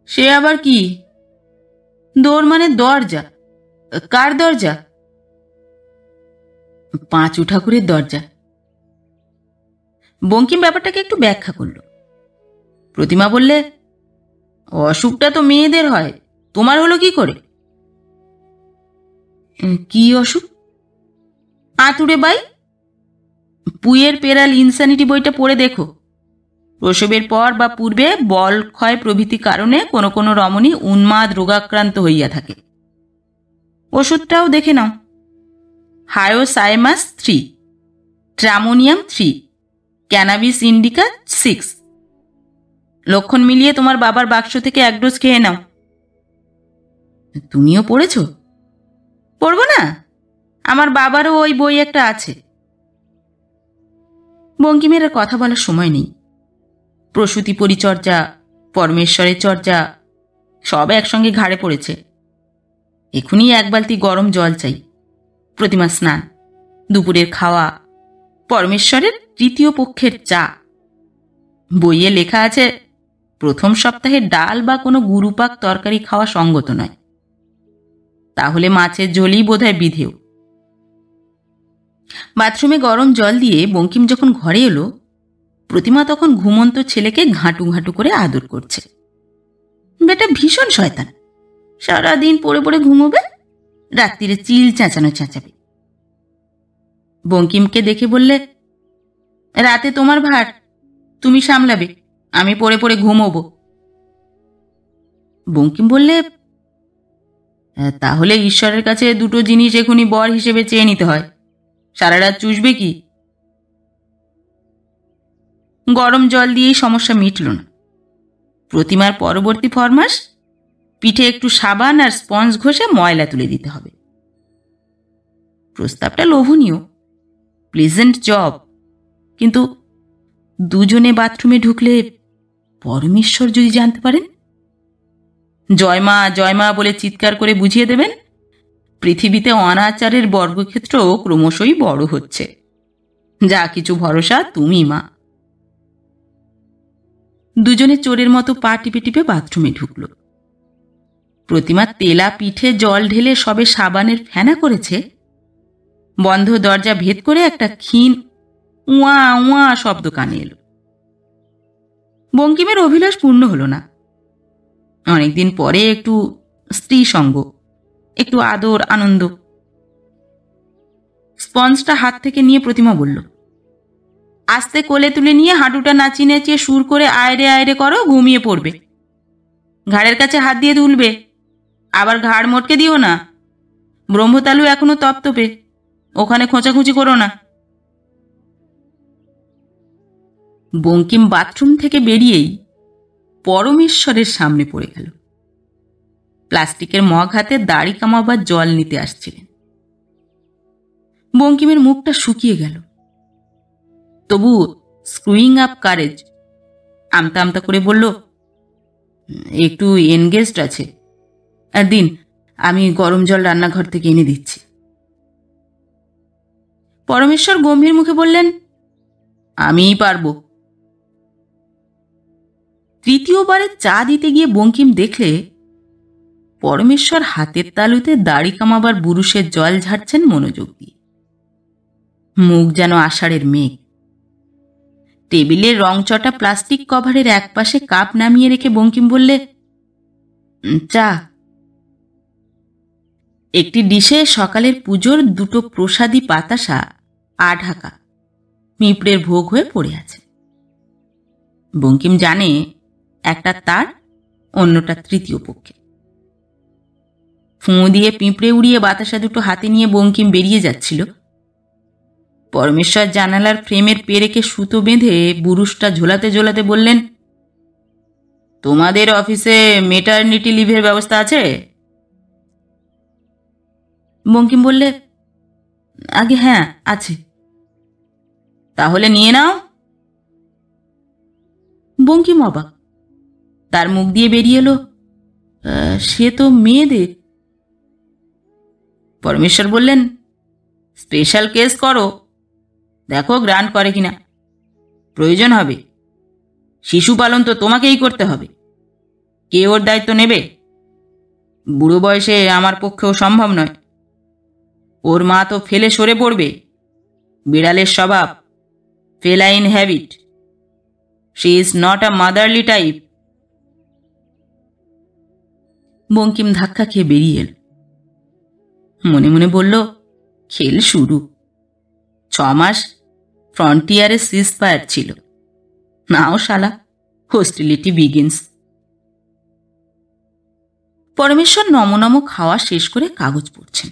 সে আবার কি? দৌড় মানে দরজা। কার দরজা? পাঁচু ঠাকুরের দরজা। বঙ্কিম ব্যাপারটাকে একটু ব্যাখ্যা করল। প্রতিমা বললে, অসুখটা তো মেয়েদের হয়, তোমার হলো কি করে? কি অসুখ? আতুড়ে বাই। পুয়ের পেরাল ইনসানিটি বইটা পড়ে দেখো। প্রসবের পর বা পূর্বে বল ক্ষয় প্রভৃতি কারণে কোনো কোনো রমণী উন্মাদ রোগাক্রান্ত হইয়া থাকে। ওষুধটাও দেখে নাও। হায়োসাইমাস 3, ট্রামোনিয়াম 3, ক্যানাবিস ইন্ডিকা 6। লক্ষণ মিলিয়ে তোমার বাবার বাক্স থেকে এক ডোজ খেয়ে নাও। তুমিও পড়েছ? পড়বো না? আমার বাবারও ওই বই একটা আছে। বঙ্কিমের কথা বলার সময় নেই। প্রসূতি পরিচর্যা, পরমেশ্বরের চর্যা সব একসঙ্গে ঘাড়ে পড়েছে। এখনই এক বালতি গরম জল চাই, প্রতিমা স্নান, দুপুরের খাওয়া, পরমেশ্বরের তৃতীয় পক্ষের চা। বইয়ে লেখা আছে প্রথম সপ্তাহে ডাল বা কোনো গুরুপাক তরকারি খাওয়া সঙ্গত নয়। তাহলে মাছের ঝোলই বোধহয় বিধেয়। বাথরুমে গরম জল দিয়ে বঙ্কিম যখন ঘরে এলো, প্রতিমা তখন ঘুমন্ত ছেলেকে ঘাঁটু ঘাঁটু করে আদর করছে। বেটা ভীষণ শয়তান, সারাদিন পড়ে পড়ে ঘুমোবে, রাত্রিরে চিল চেঁচানো চেঁচাবে। বঙ্কিমকে দেখে বললে, রাতে তোমার ভার, তুমি সামলাবে, আমি পড়ে পড়ে ঘুমোবো। বঙ্কিম বললে, তাহলে ঈশ্বরের কাছে দুটো জিনিস এখনই বর হিসেবে চেয়ে নিতে হয়, সারা রাত চুষবে কি? গরম জল দিয়েই সমস্যা মিটল না। প্রতিমার পরবর্তী ফরমাস, পিঠে একটু সাবান আর স্পঞ্জ ঘষে ময়লা তুলে দিতে হবে। প্রস্তাবটা লোভনীয়, প্লেজেন্ট জব, কিন্তু দুজনে বাথরুমে ঢুকলে পরমেশ্বর যদি জানতে পারেন? জয়মা জয়মা বলে চিৎকার করে বুঝিয়ে দেবেন পৃথিবীতে অনাচারের বর্গক্ষেত্র ক্রমশই বড় হচ্ছে, যা কিছু ভরসা তুমি মা। দুজনে চোরের মতো পা টিপে টিপে বাথরুমে ঢুকল। প্রতিমা তেলা পিঠে জল ঢেলে সবে সাবানের ফেনা করেছে, বন্ধ দরজা ভেদ করে একটা ক্ষীণ উয়া উয়া শব্দ কানে এলো। বঙ্কিমের অভিলাষ পূর্ণ হলো না। অনেকদিন পরে একটু স্ত্রী সঙ্গ, একটু আদর আনন্দ। স্পঞ্জটা হাত থেকে নিয়ে প্রতিমা বলল, আস্তে কোলে তুলে নিয়ে হাঁটুটা নাচিয়ে নাচিয়ে সুর করে আয়রে আয়রে করো, ঘুমিয়ে পড়বে। ঘাড়ের কাছে হাত দিয়ে তুলবে, আবার ঘাড় মটকে দিও না। ব্রহ্মতালু এখনো তপতপে, ওখানে খোঁচাখুচি করো না। বঙ্কিম বাথরুম থেকে বেরিয়েই পরমেশ্বরের সামনে পড়ে গেল। প্লাস্টিকের মগ হাতে দাড়ি কামাবার জল নিতে আসছিলেন। বঙ্কিমের মুখটা শুকিয়ে গেল, তবু স্ক্রুইং আপ কারেজ আমতা আমতা করে বলল, একটু এনগেজড আছে, দিন, আমি গরম জল রান্নাঘর থেকে এনে দিচ্ছি। পরমেশ্বর গম্ভীর মুখে বললেন, আমিই পারব। তৃতীয়বারে চা দিতে গিয়ে বঙ্কিম দেখলে পরমেশ্বর হাতের তালুতে দাড়ি কামাবার বুরুষের জল ঝাড়ছেন মনোযোগ দিয়ে। মুখ যেন আষাঢ়ের মেঘ। টেবিলের রংচটা প্লাস্টিক কভারের একপাশে কাপ নামিয়ে রেখে বঙ্কিম বললে, চা। একটি ডিশে সকালের পুজোর দুটো প্রসাদী বাতাসা আঢাকা পিঁপড়ের ভোগ হয়ে পড়ে আছে। বঙ্কিম জানে একটা তার, অন্যটা তৃতীয় পক্ষে। ফুঁ দিয়ে পিঁপড়ে উড়িয়ে বাতাসা দুটো হাতে নিয়ে বঙ্কিম বেরিয়ে যাচ্ছিল। পরমেশ্বর জানালার ফ্রেমের পেরেকে সুতো বেঁধে বুরুষটা ঝোলাতে ঝোলাতে বললেন, তোমাদের অফিসে মেটারনিটি লিভের ব্যবস্থা আছে? বঙ্কিম বললে, আগে হ্যাঁ আছে। তাহলে নিয়ে নাও। বঙ্কিম অবাক। তার মুখ দিয়ে বেরিয়ে এলো, সে তো মেয়েদের। পরমেশ্বর বললেন, স্পেশাল কেস করো, দেখো গ্রান্ট করে কিনা। প্রয়োজন হবে। শিশু পালন তো তোমাকেই করতে হবে। কে ওর দায়িত্ব নেবে? বুড়ো বয়সে আমার পক্ষেও সম্ভব নয়। ওর মা তো ফেলে সরে পড়বে। বিড়ালের স্বভাব, feline habit. She is not a motherly type. Bankim ধাক্কা খেয়ে বেরিয়ে এল। মনে মনে বলল, খেল শুরু। 6 মাস ফ্রন্টিয়ারে সিজ ফায়ার ছিল, নাও শালা হোস্টিলিটি বিগিনস। পরমেশ্বর নমনম খাওয়া শেষ করে কাগজ পড়ছেন।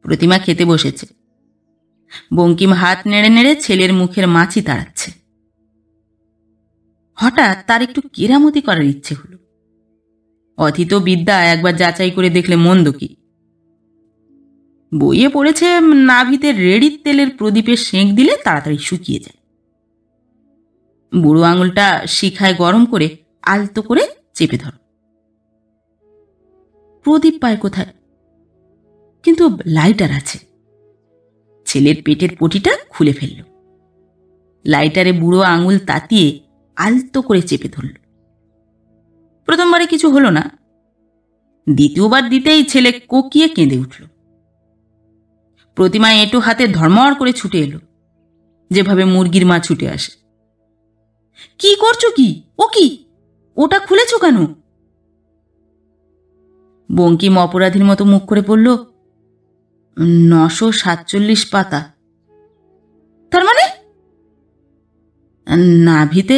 প্রতিমা খেতে বসেছে। বঙ্কিম হাত নেড়ে নেড়ে ছেলের মুখের মাছি তাড়াচ্ছে। হঠাৎ তার একটু কেরামতি করার ইচ্ছে হলো। অথিত বিদ্যা একবার যাচাই করে দেখলে মন্দ কি? বইয়ে পড়েছে নাভিতে রেড়ির তেলের প্রদীপে সেঁক দিলে তাড়াতাড়ি শুকিয়ে যায়। বুড়ো আঙুলটা শিখায় গরম করে আলতো করে চেপে ধর। প্রদীপ পায় কোথায়? কিন্তু লাইটার আছে। ছেলের পেটের পটিটা খুলে ফেলল। লাইটারে বুড়ো আঙুল তাতিয়ে আলতো করে চেপে ধরল। প্রথমবারে কিছু হলো না। দ্বিতীয়বার দিতেই ছেলে কোকিয়ে কেঁদে উঠল। প্রতিমা এঁটো হাতে ধর্মড় করে ছুটে এলো, যেভাবে মুরগির মা ছুটে আসে। কি করছো কি? ও কি? ওটা খুলেছ কেন? বঙ্কিম অপরাধীর মতো মুখ করে বলল, 947 পাতা। তার মানে? নাভিতে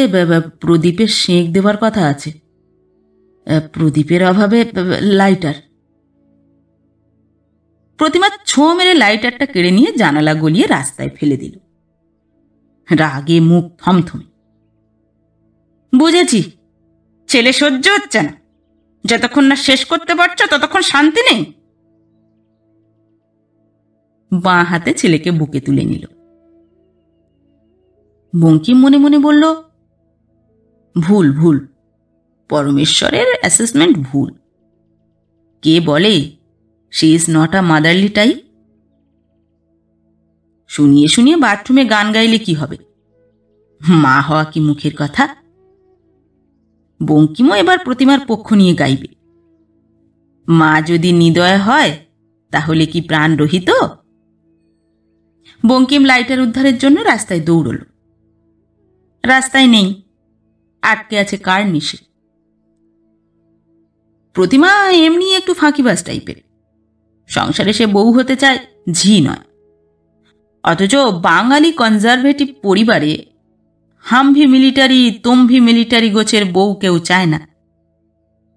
প্রদীপের সেঁক দেওয়ার কথা আছে। প্রদীপের অভাবে লাইটার। প্রতিমা ছো মেরে লাইটারটা কেড়ে নিয়ে জানালা গলিয়ে রাস্তায় ফেলে দিল। রাগে মুখ থমথমে। বুঝেছি, ছেলে সহ্য হচ্ছে না। যতক্ষণ না শেষ করতে পারছো ততক্ষণ শান্তি নেই। বাঁ হাতে ছেলেকে বুকে তুলে নিল। বঙ্কিম মনে মনে বলল, ভুল ভুল, পরমেশ্বরের অ্যাসেসমেন্ট ভুল। কে বলে she is not a motherly type? শুনিয়ে শুনিয়ে বাথরুমে গান গাইলে কি হবে? মা হওয়া কি মুখের কথা? বঙ্কিমও এবার প্রতিমার পক্ষ নিয়ে গাইবে। মা যদি নিদয় হয় তাহলে কি প্রাণ রহিত? বঙ্কিম লাইটার উদ্ধারের জন্য রাস্তায় দৌড়ল। রাস্তায় নেই, আটকে আছে কার নিশে। প্রতিমা এমনি একটু ফাঁকিবাজ টাইপের। সংসারে সে বউ হতে চায়, ঝি নয়। অথচ বাঙালি কনজারভেটিভ পরিবারে হামভি মিলিটারি তম্ভি মিলিটারি গোছের বউ কেউ চায় না।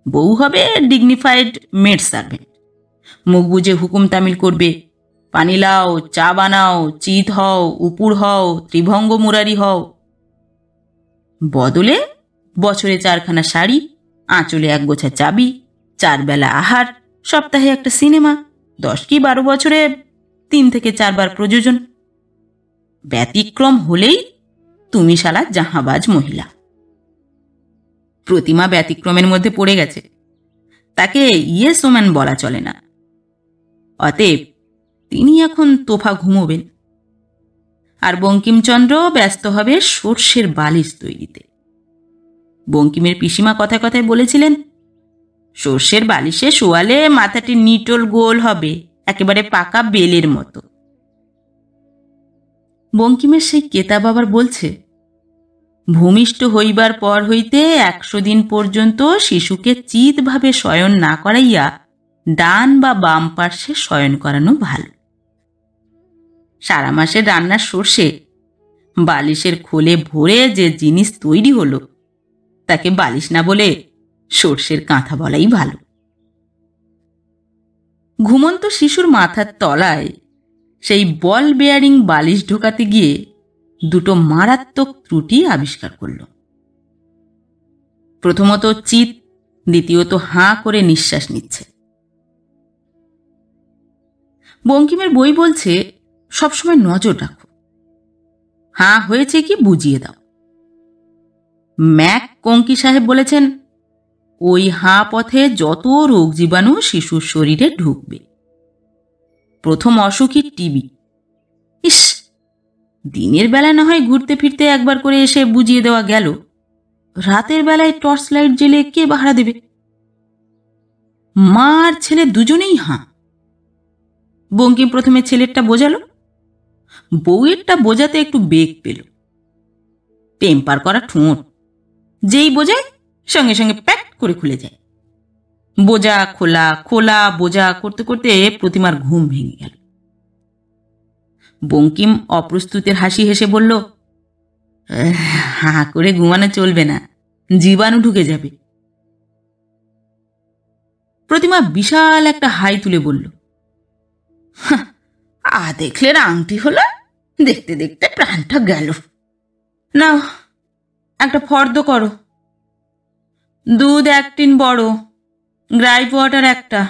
বউ হবে ডিগনিফাইড মেড সার্ভেন্ট, মুখ বুঝে হুকুম তামিল করবে, পানি লাও, চা বানাও, চিত হও, উপুর হও, ত্রিভঙ্গ মুরারি হও। বদলে বছরে 4খানা শাড়ি, আঁচলে 1 গোছা চাবি, 4 বেলা আহার, সপ্তাহে একটা সিনেমা, 10 কি 12 বছরে 3 থেকে 4 বার প্রযোজন। ব্যতিক্রম হলেই তুমি শালা জাহাবাজ মহিলা। প্রতিমা ব্যতিক্রমের মধ্যে পড়ে গেছে, তাকে ইয়েস ওম্যান বলা চলে না। অতএব তিনি এখন তোফা ঘুমোবেন, আর বঙ্কিমচন্দ্র ব্যস্ত হবে সর্ষের বালিশ তৈরিতে। বঙ্কিমের পিসিমা কথায় কথায় বলেছিলেন, সর্ষের বালিশে শোয়ালে মাথাটি নিটোল গোল হবে, একেবারে পাকা বেলের মতো। বঙ্কিমের সেই কেতাব আবার বলছে, ভূমিষ্ঠ হইবার পর হইতে 100 দিন পর্যন্ত শিশুকে চিতভাবে শয়ন না করাইয়া ডান বা বাম পার্শ্বে শয়ন করানো ভালো। সারা মাসের রান্নার সর্ষে বালিশের খোলে ভরে যে জিনিস তৈরি হলো, তাকে বালিশ না বলে সর্ষের কাঁথা বলাই ভালো। ঘুমন্ত শিশুর মাথার তলায় সেই বল বেয়ারিং বালিশ ঢোকাতে গিয়ে 2টো মারাত্মক ত্রুটি আবিষ্কার করল। প্রথমত চিত, দ্বিতীয়ত হাঁ করে নিঃশ্বাস নিচ্ছে। বঙ্কিমের বই বলছে, সবসময় নজর রাখো, হাঁ হয়েছে কি বুঝিয়ে দাও। ম্যাক কঙ্কি সাহেব বলেছেন, ওই হাঁ পথে যত রোগ জীবাণু শিশুর শরীরে ঢুকবে। প্রথম অসুখী টিবি। ইস, দিনের বেলায় না হয় ঘুরতে ফিরতে একবার করে এসে বুঝিয়ে দেওয়া গেল, রাতের বেলায় টর্চ লাইট জেলে কে পাহারা দেবে? মা আর ছেলে দুজনেই হাঁ। বঙ্কিম প্রথমে ছেলেরটা বোঝালো, বউয়েরটা বোঝাতে একটু বেগ পেল। টেম্পার করা ঠোঁট, যেই বোঝায় সঙ্গে সঙ্গে প্যাক করে খুলে যায়। বোঝা খোলা, খোলা বোঝা করতে করতে প্রতিমার ঘুম ভেঙে গেল। বঙ্কিম অপ্রস্তুতের হাসি হেসে বলল, হাঁ করে ঘুমানো চলবে না, জীবাণু ঢুকে যাবে। প্রতিমা বিশাল একটা হাই তুলে বলল, দেখলের আংটি হলো, দেখতে দেখতে প্রাণটা গেল। নাও একটা ফর্দ করো, দুধ 1 টিন বড়, গ্রাইপ ওয়াটার 1টা,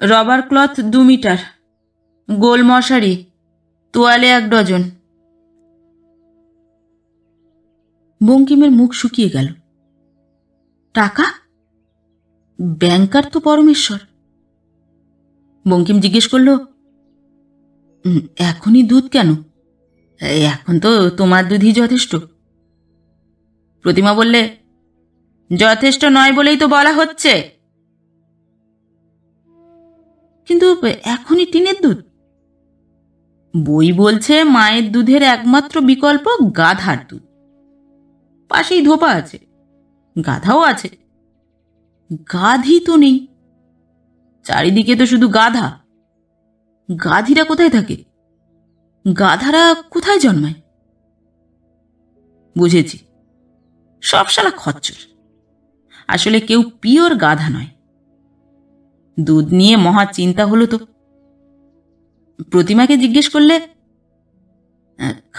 রবার ক্লথ 2 মিটার, গোল মশারি, তোয়ালে 1 ডজন। বঙ্কিমের মুখ শুকিয়ে গেল। টাকা? ব্যাংকার তো পরমেশ্বর। বঙ্কিম জিজ্ঞেস করল, এখনই দুধ কেন? এখন তো তোমার দুধই যথেষ্ট। প্রতিমা বললে, যথেষ্ট নয় বলেই তো বলা হচ্ছে। কিন্তু এখনই টিনের দুধ? বই বলছে মায়ের দুধের একমাত্র বিকল্প গাধার দুধ। পাশেই ধোপা আছে, গাধাও আছে। গাধি তো নেই, চারিদিকে তো শুধু গাধা। গাধিরা কোথায় থাকে? গাধারা কোথায় জন্মায়? বুঝেছি, সব শালা খচ্চর। আসলে কেউ পিওর গাধা নয়। দুধ নিয়ে মহা চিন্তা হলো তো। প্রতিমাকে জিজ্ঞেস করলে,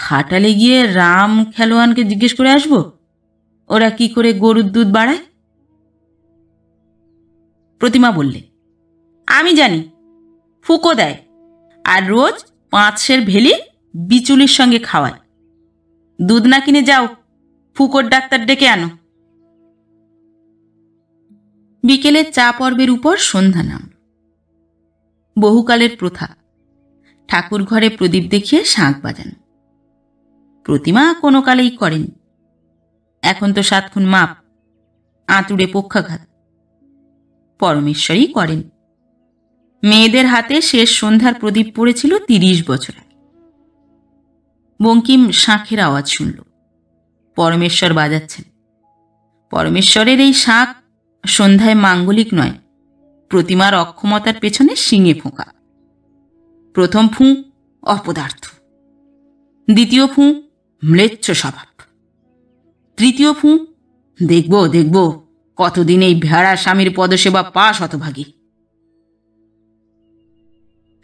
খাটালে গিয়ে রাম খেলোয়ানকে জিজ্ঞেস করে আসবো ওরা কি করে গরুর দুধ বাড়ায়। প্রতিমা বললে, আমি জানি, ফুকো দেয়, আর রোজ 5 সের ভেলি বিচুলির সঙ্গে খাওয়ায়। দুধ না কিনে যাও, ফুকোর ডাক্তার ডেকে আনো। বিকেলের চা পর্বের উপর সন্ধ্যা নাম। বহুকালের প্রথা, ঠাকুর ঘরে প্রদীপ দেখিয়ে শাঁখ বাজানো। প্রতিমা কোনো কালেই করেনি। এখন তো 7 খুন মাপ, আঁতুড়ে পক্ষাঘাত। পরমেশ্বরই করেন। মেয়েদের হাতে শেষ সন্ধ্যার প্রদীপ পড়েছিল 30 বছর আগে। বঙ্কিম শাঁখের আওয়াজ শুনল। পরমেশ্বর বাজাচ্ছেন। পরমেশ্বরের এই শাঁখ সন্ধ্যায় মাঙ্গলিক নয়, প্রতিমার অক্ষমতার পেছনে শিঙে ফোঁকা। প্রথম ফুঁ অপদার্থ, দ্বিতীয় ফুঁ ম্লেচ্ছ স্বভাব, তৃতীয় ফুঁ দেখব দেখব কতদিন এই ভেড়া স্বামীর পদসেবা পাস হতভাগী।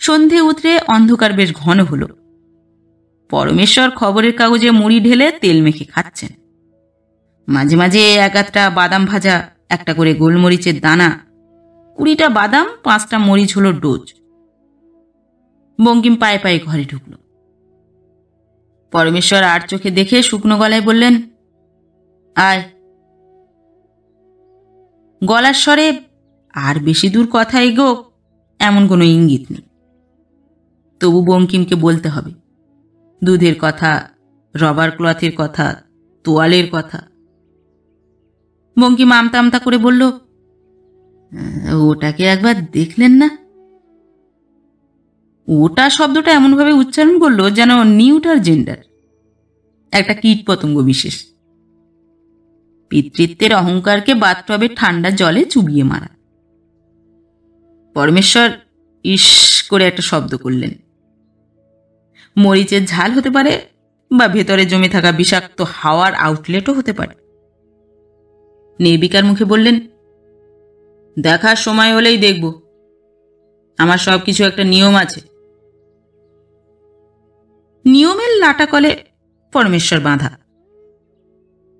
সন্ধে উতরে অন্ধকার বেশ ঘন হল। পরমেশ্বর খবরের কাগজে মুড়ি ঢেলে তেল মেখে খাচ্ছেন। মাঝে মাঝে 1-8টা বাদাম ভাজা, একটা করে গোলমরিচের দানা, 20টা বাদাম, 5টা মরিচ হলো ডোজ। বঙ্কিম পায়ে পায়ে ঘরে ঢুকল। পরমেশ্বর আর চোখে দেখে শুকনো গলায় বললেন, আয়। গলার স্বরে আর বেশি দূর কথা এগোক এমন কোনো ইঙ্গিত নেই। তবু বঙ্কিমকে বলতে হবে। দুধের কথা, রবার ক্লথের কথা, তোয়ালের কথা। বঙ্কিম আমতা আমতা করে বলল, ওটাকে একবার দেখলেন না? ওটা শব্দটা এমনভাবে উচ্চারণ করলো যেন নিউটার জেন্ডার, একটা কীট পতঙ্গ বিশেষ। পিতৃত্বের অহংকারকে বাথটবে ঠান্ডা জলে চুবিয়ে মারা। পরমেশ্বর ইস করে একটা শব্দ করলেন। মরিচের ঝাল হতে পারে, বা ভেতরে জমে থাকা বিষাক্ত হাওয়ার আউটলেটও হতে পারে। নির্বিকার মুখে বললেন, দেখার সময় হলেই দেখব। আমার সব কিছু একটা নিয়ম আছে। নিয়মের লাটাকলে পরমেশ্বর বাঁধা।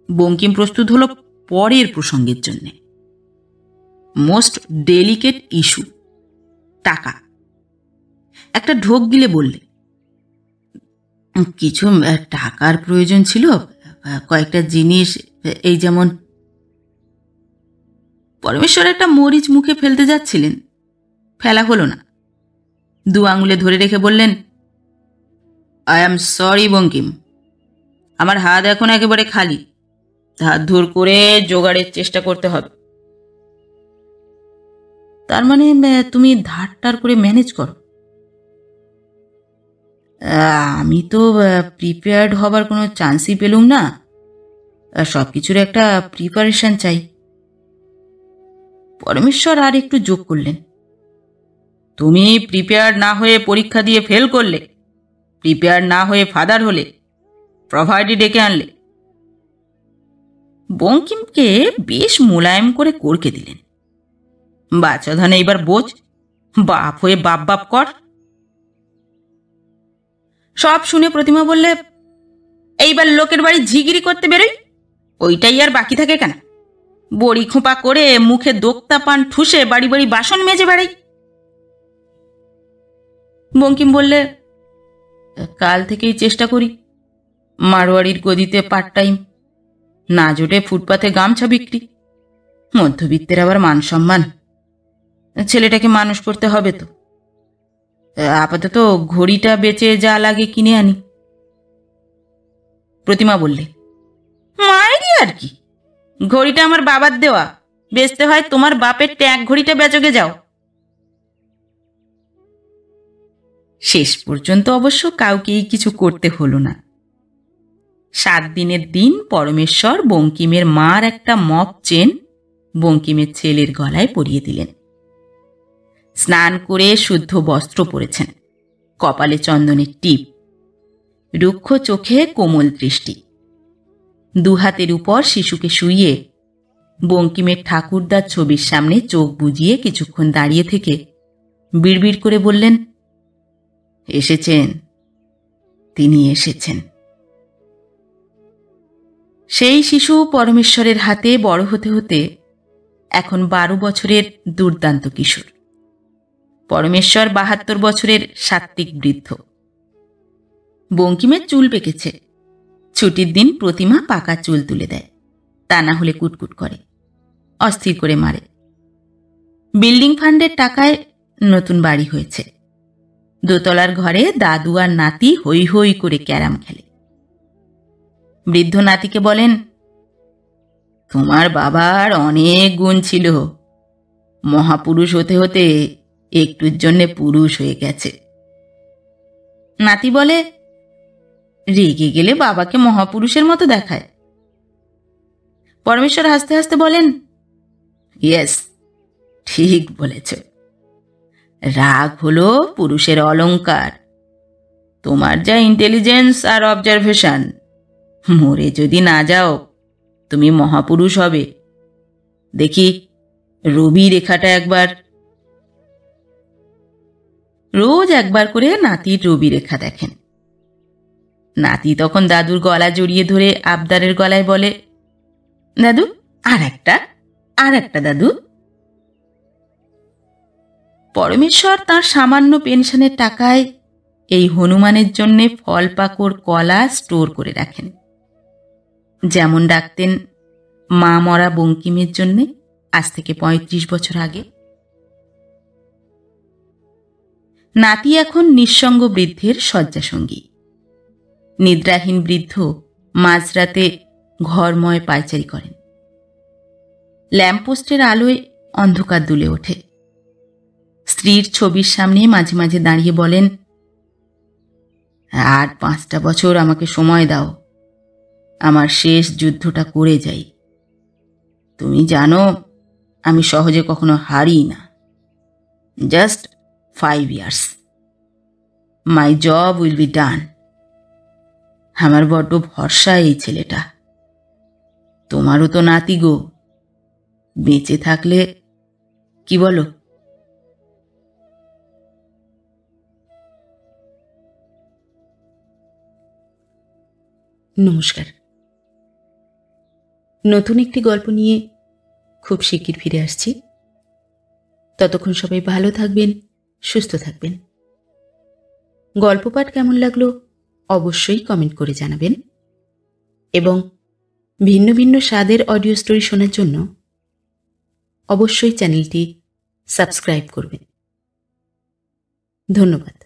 বঙ্কিম প্রস্তুত হল পরের প্রসঙ্গের জন্য। মোস্ট ডেলিকেট ইস্যু, টাকা। একটা ঢোক গিলে বললে, কিছু টাকার প্রয়োজন ছিল, কয়েকটা জিনিস, এই যেমন। পরমেশ্বর একটা মরিচ মুখে ফেলতে যাচ্ছিলেন, ফেলা হলো না। 2 আঙুলে ধরে রেখে বললেন, আই অ্যাম সরি বঙ্কিম, আমার হাত এখন একেবারে খালি। হাত ধর করে জোগাড়ের চেষ্টা করতে হবে। তার মানে তুমি ধারটার করে ম্যানেজ করো? আমি তো প্রিপেয়ার্ড হবার কোনো চান্সই পেলুম না। সব কিছুর একটা প্রিপারেশন চাই। পরমেশ্বর আর একটু যোগ করলেন, তুমি প্রিপেয়ার্ড না হয়ে পরীক্ষা দিয়ে ফেল করলে, প্রিপেয়ার না হয়ে ফাদার হলে, প্রভাইডি ডেকে আনলে। বঙ্কিমকে বেশ মোলায়েম করে করকে দিলেন। বাচ্চা ধানে এবার বোঝ, বাপ হয়ে বাপ বাপ কর। সব শুনে প্রতিমা বললে, এইবার লোকের বাড়ি ঝিগিরি করতে বেরোই, ওইটাই আর বাকি থাকে কেন? বড়ি খোঁপা করে মুখে দোক্তা পান ঠুসে বাড়ি বাড়ি বাসন মেজে বেড়াই। বঙ্কিম বললে, কাল থেকেই চেষ্টা করি। মারোয়ারির গদিতে পার্ট টাইম, না জোটে ফুটপাতে গামছা বিক্রি। মধ্যবিত্তের আবার মান সম্মান, ছেলেটাকে মানুষ করতে হবে তো। আপাতত ঘড়িটা বেচে যা লাগে কিনে আনি। প্রতিমা বললে, মায়েরই আর কি, ঘড়িটা আমার বাবার দেওয়া, বেচতে হয় তোমার বাপের ট্যাগ ঘড়িটা বেচকে যাও। শেষ পর্যন্ত অবশ্য কাউকেই কিছু করতে হলো না। 7 দিনের দিন পরমেশ্বর বঙ্কিমের মার একটা মপ চেন বঙ্কিমের ছেলের গলায় পরিয়ে দিলেন। স্নান করে শুদ্ধ বস্ত্র পরেছেন, কপালে চন্দনের টিপ, রুক্ষ চোখে কোমল দৃষ্টি। 2 হাতের উপর শিশুকে শুইয়ে বঙ্কিমের ঠাকুরদার ছবির সামনে চোখ বুজিয়ে কিছুক্ষণ দাঁড়িয়ে থেকে বিড়বিড় করে বললেন, এসেছেন, তিনি এসেছেন। সেই শিশু পরমেশ্বরের হাতে বড় হতে হতে এখন 12 বছরের দুর্দান্ত কিশোর। পরমেশ্বর 72 বছরের সাত্ত্বিক বৃদ্ধ। বঙ্কিমের চুল পেকেছে। ছুটির দিন প্রতিমা পাকা চুল তুলে দেয়, তা না হলে কুটকুট করে, অস্থির করে মারে। বিল্ডিং ফান্ডের টাকায় নতুন বাড়ি হয়েছে। দোতলার ঘরে দাদু আর নাতি হৈ হৈ করে ক্যারাম খেলে। বৃদ্ধ নাতিকে বলেন, তোমার বাবার অনেক গুণ ছিল, মহাপুরুষ হতে হতে একটুর জন্যে পুরুষ হয়ে গেছে। নাতি বলে, রেগে গেলে বাবাকে মহাপুরুষের মতো দেখায়। পরমেশ্বর হাসতে হাসতে বলেন, ইয়েস, ঠিক বলেছ। রাগ হলো পুরুষের অলংকার। তোমার যা ইন্টেলিজেন্স আর অবজারভেশন, মরে যদি না যাও তুমি মহাপুরুষ হবে। দেখি রবি রেখাটা একবার। রোজ একবার করে নাতির রবি রেখা দেখেন। নাতি তখন দাদুর গলা জড়িয়ে ধরে আবদারের গলায় বলে, দাদু আর একটা দাদু। পরমেশ্বর তার সামান্য পেনশনের টাকায় এই হনুমানের জন্যে ফল পাকড় কলা স্টোর করে রাখেন, যেমন রাখতেন মা মরা বঙ্কিমের জন্যে আজ থেকে ৩৫ বছর আগে। নাতি এখন নিঃসঙ্গ বৃদ্ধের শয্যাসঙ্গী। নিদ্রাহীন বৃদ্ধ মাঝরাতে ঘরময় পায়চারি করেন। ল্যাম্পপোস্টের আলোয় অন্ধকার দুলে ওঠে। স্ত্রীর ছবির সামনে মাঝে মাঝে দাঁড়িয়ে বলেন, আর 5টা বছর আমাকে সময় দাও, আমার শেষ যুদ্ধটা করে যাই। তুমি জানো আমি সহজে কখনো হারি না। Just 5 years, my job will be done. আমার বড্ড ভরসা এই ছেলেটা। তোমারও তো নাতি গো, বেঁচে থাকলে কি বলো? নমস্কার। নতুন একটি গল্প নিয়ে খুব শিগগির ফিরে আসছি। ততক্ষণ সবাই ভালো থাকবেন, সুস্থ থাকবেন। গল্প পাঠ কেমন লাগলো অবশ্যই কমেন্ট করে জানাবেন এবং ভিন্ন ভিন্ন স্বাদের অডিও স্টোরি শোনার জন্য অবশ্যই চ্যানেলটি সাবস্ক্রাইব করবেন। ধন্যবাদ।